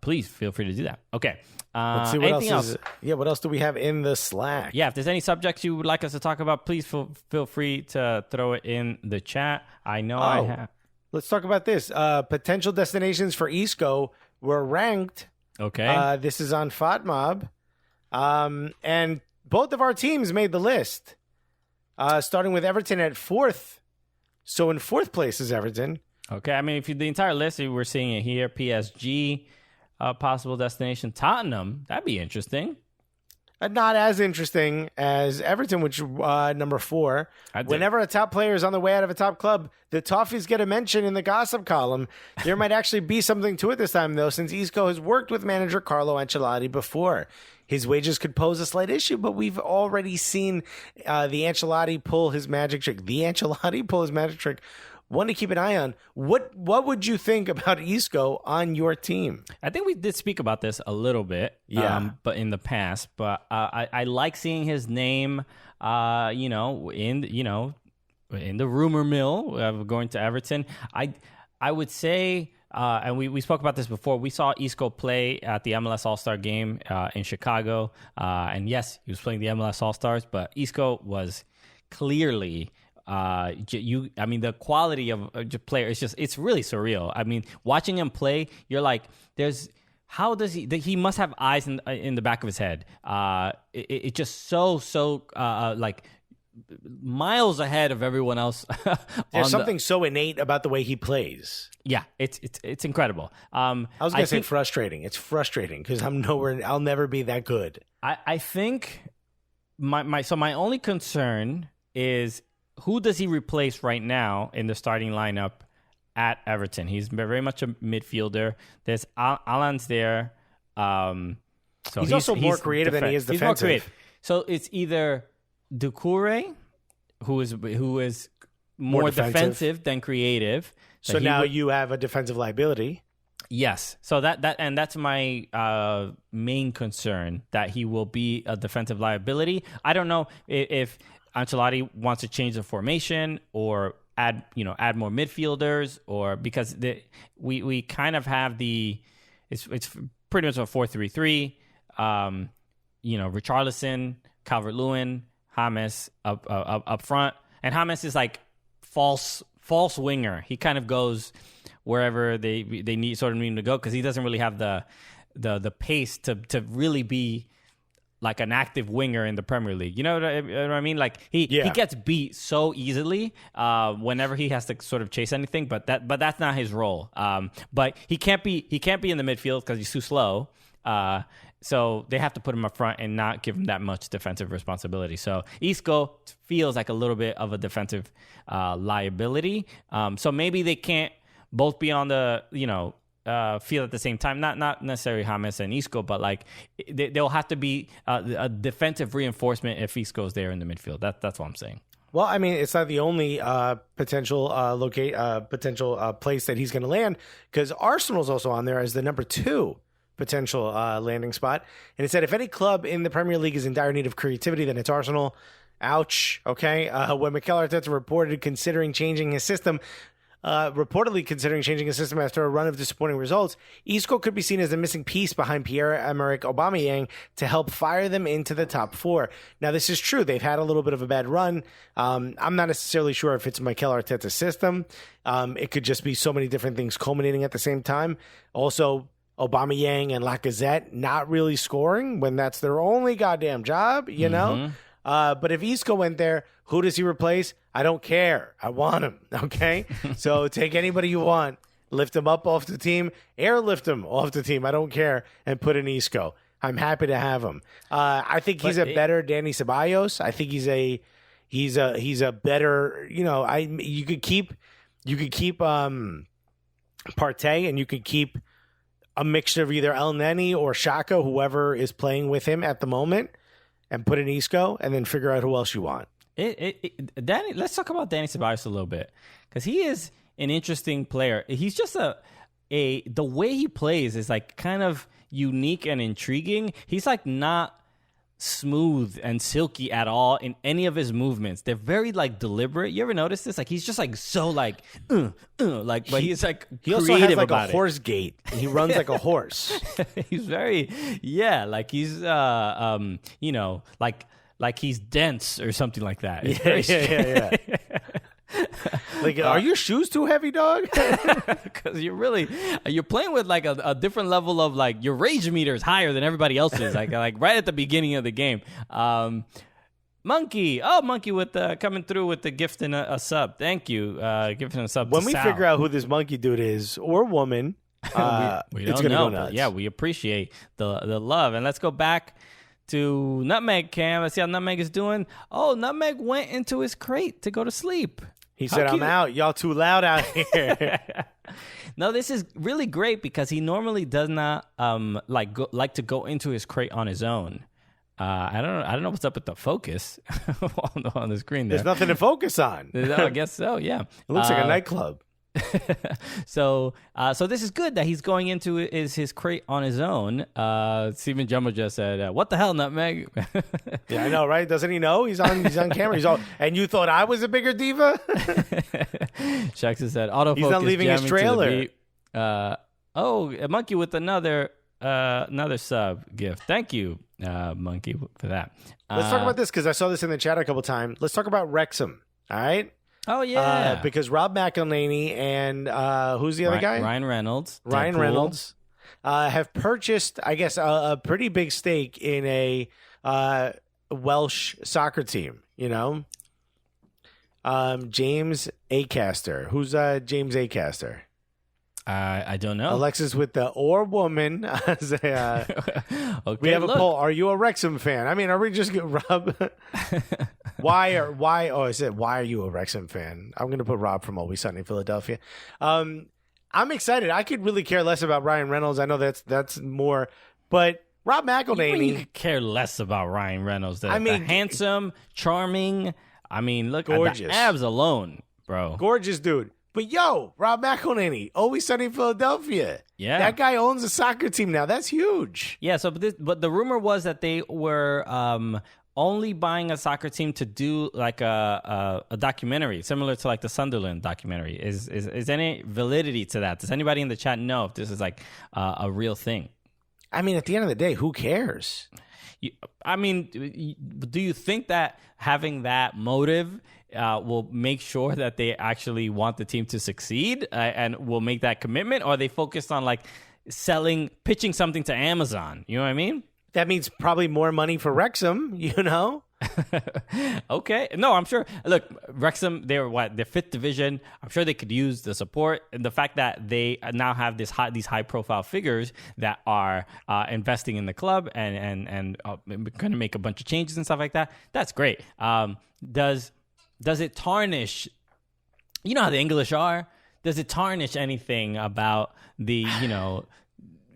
Please feel free to do that. Okay. Let's see what else. Yeah, what else do we have in the Slack? Yeah, if there's any subjects you would like us to talk about, please feel free to throw it in the chat. I know I have. Let's talk about this. Potential destinations for Isco were ranked. Okay. This is on FODMOB. And both of our teams made the list. Starting with Everton at 4th. So in 4th place is Everton. Okay, I mean, if the entire list, we're seeing it here. PSG, possible destination. Tottenham, that'd be interesting. Not as interesting as Everton, which number 4. Whenever a top player is on the way out of a top club, the Toffees get a mention in the gossip column. There might actually be something to it this time, though, since Isco has worked with manager Carlo Ancelotti before. His wages could pose a slight issue, but we've already seen the Ancelotti pull his magic trick. One to keep an eye on. What would you think about Isco on your team? I think we did speak about this a little bit, but in the past. But I like seeing his name, in the rumor mill of going to Everton. I would say, and we spoke about this before. We saw Isco play at the MLS All-Star game in Chicago, and yes, he was playing the MLS All-Stars, but Isco was clearly. The quality of a player it's really surreal. I mean, watching him play, you're like, how does he must have eyes in the back of his head. It's just so like miles ahead of everyone else. There's something so innate about the way he plays. Yeah, it's incredible. I was gonna say frustrating. It's frustrating because I'll never be that good. I think my only concern is, who does he replace right now in the starting lineup at Everton? He's very much a midfielder. There's Alan's there. So he's also more creative than he is defensive. He's more creative. So it's either Doucouré, who is more defensive than creative. So now you have a defensive liability. Yes. So that's my main concern, that he will be a defensive liability. I don't know if Ancelotti wants to change the formation or add more midfielders, or because we kind of have it's pretty much a 4-3-3. Richarlison, Calvert-Lewin, James up front, and James is like false winger. He kind of goes wherever they need him to go, because he doesn't really have the pace to really be like an active winger in the Premier League. You know what I mean? Like he gets beat so easily whenever he has to sort of chase anything, but that's not his role. But he can't be in the midfield because he's too slow. So they have to put him up front and not give him that much defensive responsibility. So Isco feels like a little bit of a defensive liability. So maybe they can't both be on the field at the same time. Not necessarily James and Isco, but like there'll have to be a defensive reinforcement if Isco's there in the midfield. That's what I'm saying. Well, I mean, it's not the only potential place that he's going to land, because Arsenal's also on there as the number 2 potential landing spot. And it said, if any club in the Premier League is in dire need of creativity, then it's Arsenal. Ouch. Okay. When Mikel Arteta reportedly considering changing his system after a run of disappointing results, Isco could be seen as the missing piece behind Pierre-Emerick Aubameyang to help fire them into the top 4. Now, this is true. They've had a little bit of a bad run. I'm not necessarily sure if it's Mikel Arteta's system. It could just be so many different things culminating at the same time. Also, Aubameyang and Lacazette not really scoring when that's their only goddamn job, you know? But if Isco went there, who does he replace? I don't care. I want him, okay? So take anybody you want, lift him up off the team, airlift him off the team, I don't care, and put in Isco. I'm happy to have him. I think he's a better Danny Ceballos. I think he's a better, you could keep Partey, and you could keep a mixture of either El Neni or Shaka, whoever is playing with him at the moment, and put in Isco, and then figure out who else you want. Danny, let's talk about Danny Ceballos a little bit, because he is an interesting player. He's just the way he plays is like kind of unique and intriguing. He's like not smooth and silky at all in any of his movements. They're very like deliberate. You ever notice this? Like he's just like so like like, but he's like he also has like about a horse gait. He runs like a horse. He's very like he's you know, like he's dense or something like that. It's Yeah. Like, are your shoes too heavy, dog? Because you're playing with like a different level of like your rage meter is higher than everybody else's. like right at the beginning of the game. Monkey with coming through with the gift and a sub. Thank you, gifting a sub. When we figure out who this monkey dude is or woman, we it's don't gonna know. go nuts. Yeah, we appreciate the love, and let's go back to Nutmeg Cam. Let's see how Nutmeg is doing. Oh, Nutmeg went into his crate to go to sleep. He said, I'm out. Y'all too loud out here. No, this is really great because he normally does not like to go into his crate on his own. I don't know what's up with the focus on the screen there. There's nothing to focus on. I guess so, yeah. It looks like a nightclub. So this is good that he's going into his crate on his own. Steven Jumbo just said, "What the hell, Nutmeg?" Yeah, I know, right? Doesn't he know? He's on camera. He's all, and you thought I was a bigger diva? Shaxa said, "Autofocus." He's not leaving his trailer. A monkey with another sub gift. Thank you, monkey, for that. Let's talk about this because I saw this in the chat a couple times. Let's talk about Wrexham. All right. Oh, yeah. Because Rob McElhaney and who's the other guy? Ryan Reynolds. Ryan Deadpool. Reynolds have purchased, I guess, a pretty big stake in a Welsh soccer team, you know? James Acaster. Who's James Acaster? I don't know. Alexis with the or woman. Okay, we have a poll. Are you a Wrexham fan? I mean, are we just Rob? Why are you a Wrexham fan? I'm going to put Rob from Always Sunny in Philadelphia. I'm excited. I could really care less about Ryan Reynolds. I know that's more, but Rob McElhaney. You could care less about Ryan Reynolds. The handsome, charming. I mean, look, gorgeous. The abs alone, bro. Gorgeous dude. But yo, Rob McElhaney, Always Sunny in Philadelphia. Yeah, that guy owns a soccer team now. That's huge. Yeah. So, but the rumor was that they were only buying a soccer team to do like a documentary similar to like the Sunderland documentary. Is any validity to that? Does anybody in the chat know if this is like a real thing? I mean, at the end of the day, who cares? Do you think that having that motive will make sure that they actually want the team to succeed and will make that commitment? Or are they focused on like pitching something to Amazon? You know what I mean? That means probably more money for Wrexham, you know? Okay. No, I'm sure. Look, Wrexham, they're 5th division. I'm sure they could use the support. And the fact that they now have these high profile figures that are investing in the club and going to make a bunch of changes and stuff like that, that's great. Does it tarnish, you know how the English are? Does it tarnish anything about the,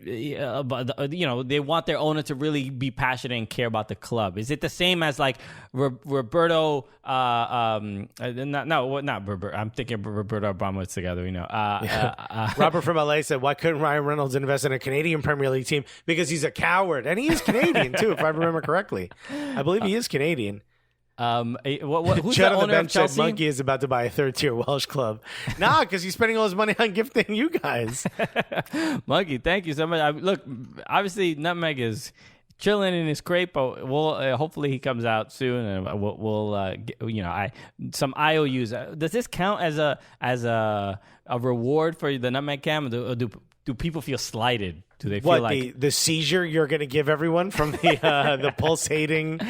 they want their owner to really be passionate and care about the club? Is it the same as like Roberto? Not Roberto. I'm thinking Roberto Abramovich together. Robert from LA said, "Why couldn't Ryan Reynolds invest in a Canadian Premier League team? Because he's a coward, and he is Canadian too, if I remember correctly. I believe he is Canadian." Who's Chad the on the owner of bench said Chelsea? Monkey is about to buy a third-tier Welsh club. Nah, because he's spending all his money on gifting you guys. Monkey, thank you so much. Look, obviously Nutmeg is chilling in his crate, but we'll hopefully he comes out soon, and we'll get, some IOUs. Does this count as a reward for the Nutmeg Cam? Do people feel slighted? Do they feel like the seizure you're going to give everyone from the pulsating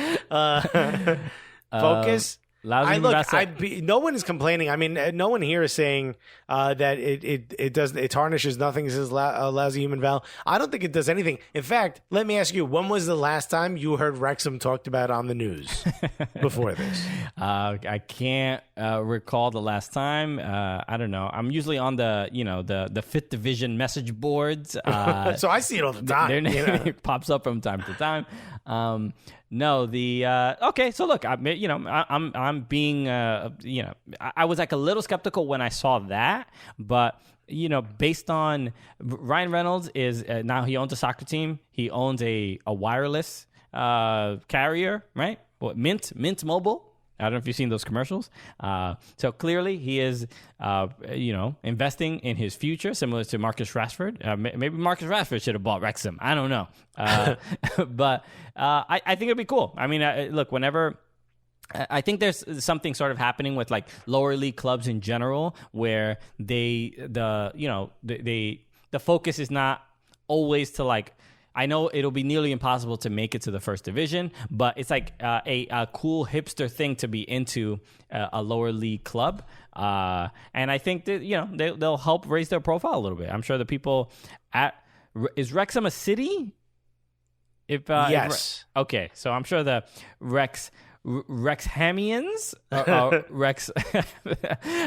focus? No one is complaining. I mean, no one here is saying that it tarnishes nothing. It says lousy human val. I don't think it does anything. In fact, let me ask you: when was the last time you heard Wrexham talked about on the news before this? I can't recall the last time. I don't know. I'm usually on the fifth division message boards. So I see it all the time. It pops up from time to time. Okay. So look, I'm being, I was like a little skeptical when I saw that, but based on Ryan Reynolds is now he owns a soccer team. He owns a wireless carrier, right? Mint Mobile. I don't know if you've seen those commercials. So clearly he is, investing in his future, similar to Marcus Rashford. Maybe Marcus Rashford should have bought Wrexham. I don't know. But I think it'd be cool. I mean, look, whenever... I think there's something sort of happening with like lower league clubs in general where the focus is not always to like... I know it'll be nearly impossible to make it to the first division, but it's like a cool hipster thing to be into a lower league club. And I think that, they'll help raise their profile a little bit. I'm sure the people is Wrexham a city? Yes. Okay. So I'm sure the Wrexhamians,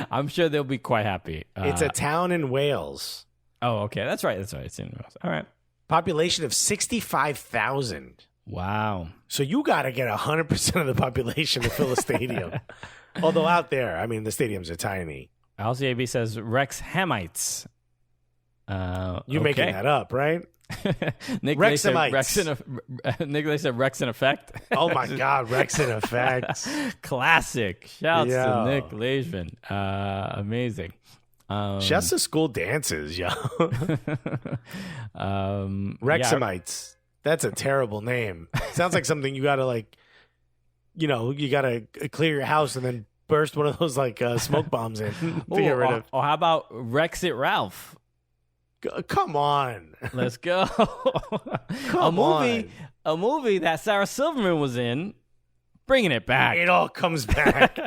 I'm sure they'll be quite happy. It's a town in Wales. Oh, okay. That's right. It's in Wales. All right. Population of 65,000. Wow. So you got to get 100% of the population to fill a stadium. Although out there, I mean, the stadiums are tiny. LCAB says Wrexhamites. You're making that up, right? Nicholas said Rex in effect. Oh my God, Rex in effect. Classic. Shouts to Nick Leishman. Amazing. Shouts to school dances, yo. Wrexhamites. That's a terrible name. Sounds like something you gotta you gotta clear your house and then burst one of those smoke bombs in to get rid of. Or how about Rexit Ralph? Come on. Let's go. A movie that Sarah Silverman was in. Bringing it back. It all comes back.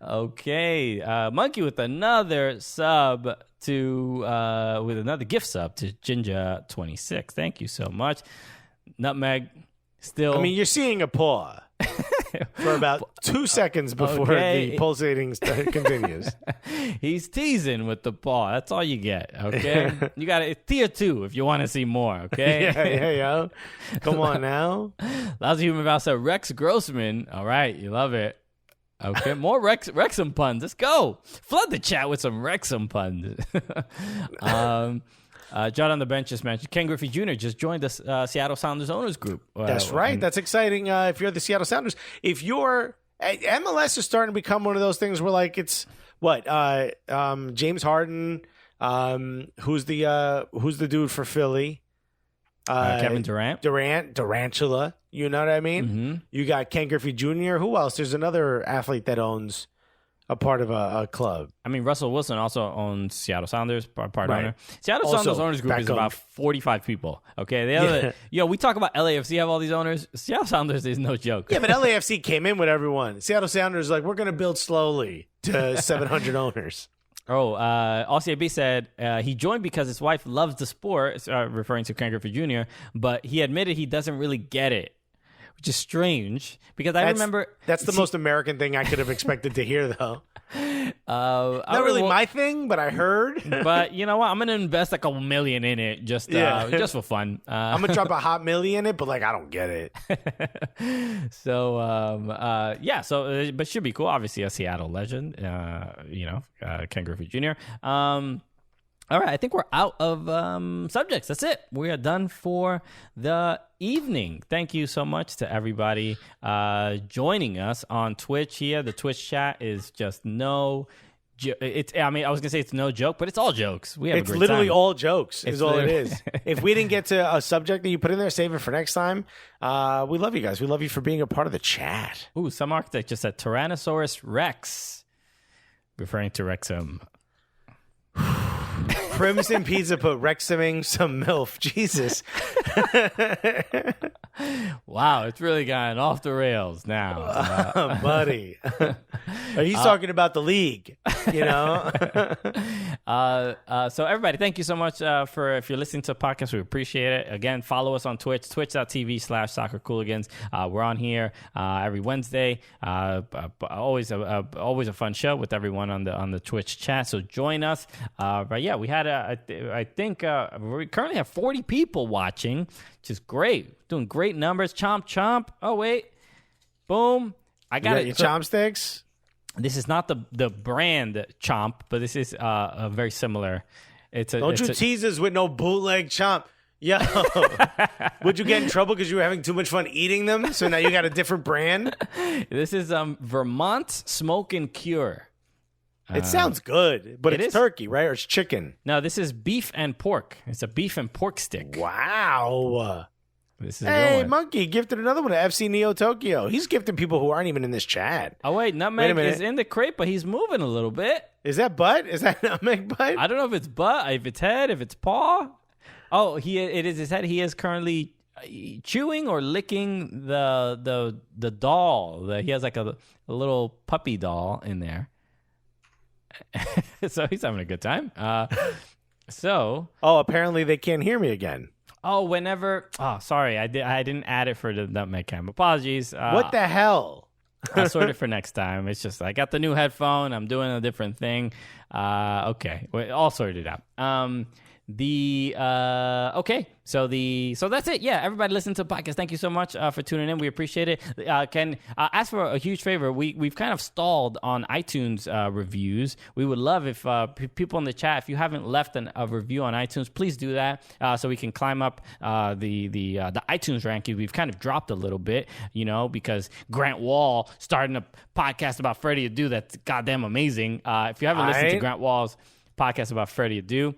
Okay. Monkey with another sub with another gift sub to Ginger26. Thank you so much. Nutmeg still. I mean, you're seeing a paw for about 2 seconds before the pulsating continues. He's teasing with the paw. That's all you get, okay? You got it. Tier 2 if you want to see more, okay? Yeah. Come on now. Lousy Human Val said Rex Grossman. All right, you love it. Okay, more Wrexham puns. Let's go. Flood the chat with some Wrexham puns. John on the bench just mentioned Ken Griffey Jr. just joined the Seattle Sounders owners group. That's right. That's exciting. If you're the Seattle Sounders, if you're MLS is starting to become one of those things where it's what James Harden, who's the dude for Philly, Kevin Durantula. You know what I mean? Mm-hmm. You got Ken Griffey Jr. Who else? There's another athlete that owns a part of a club. I mean, Russell Wilson also owns Seattle Sounders, part owner. Seattle Sounders owners group is about 45 people. Okay, we talk about LAFC have all these owners. Seattle Sounders is no joke. Yeah, but LAFC came in with everyone. Seattle Sounders we're going to build slowly to 700 owners. Oh, RCAB said he joined because his wife loves the sport, referring to Ken Griffey Jr., but he admitted he doesn't really get it. Which is strange because I remember that's the most American thing I could have expected to hear, though. Not really my thing, but I heard. But you know what? I'm gonna invest $1 million in it just for fun. I'm gonna drop a hot million in it, but I don't get it. So but it should be cool. Obviously, a Seattle legend. Ken Griffey Jr. All right, I think we're out of subjects. That's it. We are done for the evening. Thank you so much to everybody joining us on Twitch here. The Twitch chat is just I was gonna say it's no joke, but it's all jokes. It's literally all jokes. Is all it is. If we didn't get to a subject that you put in there, save it for next time. We love you guys. We love you for being a part of the chat. Ooh, some architect just said Tyrannosaurus Rex, referring to Wrexham. Crimson Pizza put Rexaming some MILF. Jesus. Wow, it's really gotten off the rails now. Buddy. He's talking about the league, you know? So everybody, thank you so much for if you're listening to the podcast. We appreciate it. Again, follow us on Twitch, twitch.tv/soccercooligans. We're on here every Wednesday. Always a fun show with everyone on the Twitch chat. So join us. But yeah, we had I think we currently have 40 people watching, which is great. Doing great numbers. Chomp chomp. Oh wait, boom. I got it. Your chopsticks. This is not the brand Chomp, but this is very similar. Don't you tease us with no bootleg Chomp. Yo, would you get in trouble because you were having too much fun eating them? So now you got a different brand? This is Vermont Smoke and Cure. It sounds good, but it's turkey, right? Or it's chicken? No, this is beef and pork. It's a beef and pork stick. Wow. This is hey, Monkey gifted another one to FC Neo Tokyo. He's gifting people who aren't even in this chat. Oh, wait. Nutmeg is in the crate, but he's moving a little bit. Is that butt? Is that Nutmeg butt? I don't know if it's butt, if it's head, if it's paw. Oh, it is his head. He is currently chewing or licking the doll. He has like a little puppy doll in there. So he's having a good time. Apparently they can't hear me again. Sorry, I didn't add it for the Nutmeg Cam. Apologies. What the hell? I'll sort it for next time. It's just I got the new headphone. I'm doing a different thing. Okay, all sorted out. So that's it. Yeah, everybody listen to the podcast. Thank you so much for tuning in. We appreciate it. Can ask for a huge favor. We've kind of stalled on iTunes reviews. We would love if people in the chat, if you haven't left a review on iTunes, please do that so we can climb up the iTunes ranking. We've kind of dropped a little bit, because Grant Wall starting a podcast about Freddie Adu. That's goddamn amazing. If you haven't listened to Grant Wall's podcast about Freddie Adu,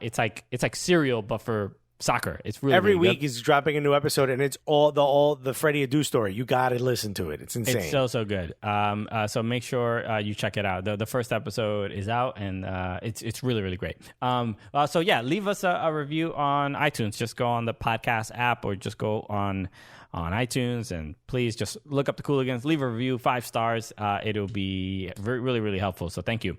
it's like Serial but for soccer. It's really every really week good. He's dropping a new episode, and it's all the Freddie Adu story. You got to listen to it. It's insane. It's so good. So make sure you check it out. The first episode is out, and it's really really great. So yeah, leave us a review on iTunes. Just go on the podcast app, or just go on iTunes, and please just look up the Cooligans, leave a review, 5 stars. It'll be really, really helpful. So thank you.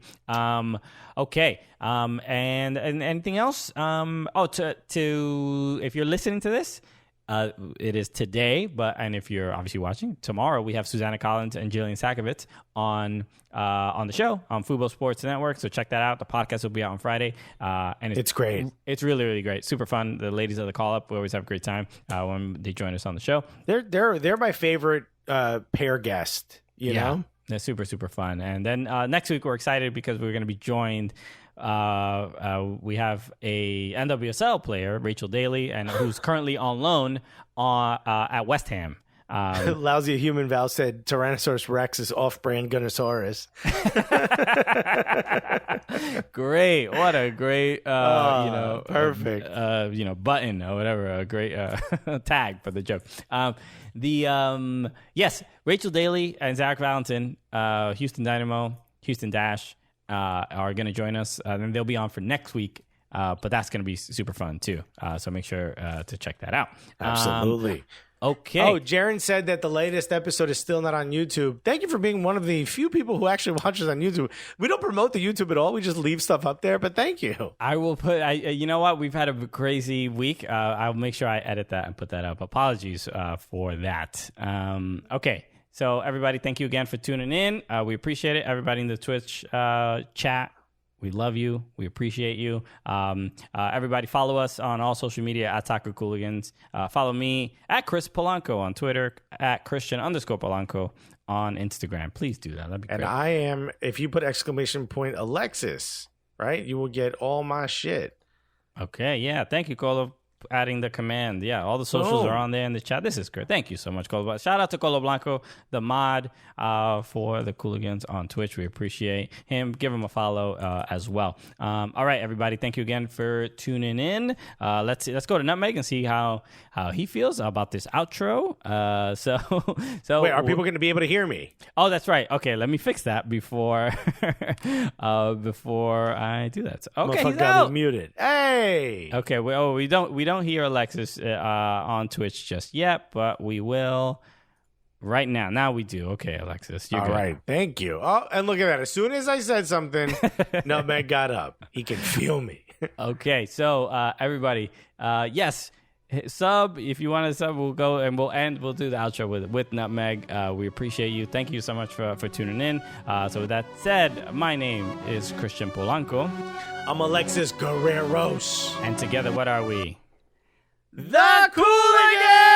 Okay. And anything else? If you're listening to this, it is today, and if you're obviously watching tomorrow, we have Susanna Collins and Jillian Sakovitz on the show on Fubo Sports Network. So check that out. The podcast will be out on Friday, and it's great. It's really, really great. Super fun. The ladies of the call up, we always have a great time when they join us on the show. They're my favorite pair guest. You know, they're super, super fun. And then next week we're excited because we're going to be joined. We have a NWSL player, Rachel Daly, and who's currently on loan at West Ham. Lousy Human Val said Tyrannosaurus Rex is off-brand Gunnosaurus. Great. What a great, perfect, button or whatever. A great tag for the joke. Yes, Rachel Daly and Zach Valentin, Houston Dynamo, Houston Dash, are going to join us. And they'll be on for next week. But that's going to be super fun too. So make sure to check that out. Absolutely. Okay. Oh, Jaron said that the latest episode is still not on YouTube. Thank you for being one of the few people who actually watches on YouTube. We don't promote the YouTube at all. We just leave stuff up there, but thank you. I will put, you know what? We've had a crazy week. I'll make sure I edit that and put that up. Apologies for that. Okay. So everybody, thank you again for tuning in. We appreciate it. Everybody in the Twitch chat. We love you. We appreciate you. Everybody follow us on all social media at Soccer Cooligans. Follow me at Chris Polanco on Twitter, at Christian_Polanco on Instagram. Please do that. That'd be great. And I am, if you put ! Alexis, right, you will get all my shit. Okay, yeah. Thank you, Colo. adding the command. Yeah, all the socials Boom. are on there in the chat. This is great. Thank you so much, Colo. Shout out to Colo Blanco, the mod for the Cooligans on Twitch. We appreciate him. Give him a follow as well. All right, everybody. Thank you again for tuning in. Let's go to Nutmeg and see how he feels about this outro. So Wait, are people going to be able to hear me? Oh, that's right. Okay, let me fix that before before I do that. So, okay, he's Motherfucker got out. me muted. Hey. Okay, we don't hear Alexis on Twitch just yet, but we will right now. Now we do. Okay, Alexis, you're All good. right, thank you. Oh, and look at that. As soon as I said something, Nutmeg got up. He can feel me. Okay, so everybody, yes. Sub, if you want to sub, we'll go and we'll do the outro with Nutmeg. We appreciate you. Thank you so much for tuning in. So with that said, my name is Christian Polanco. I'm Alexis Guerreros. And together, what are we? The Cooligans!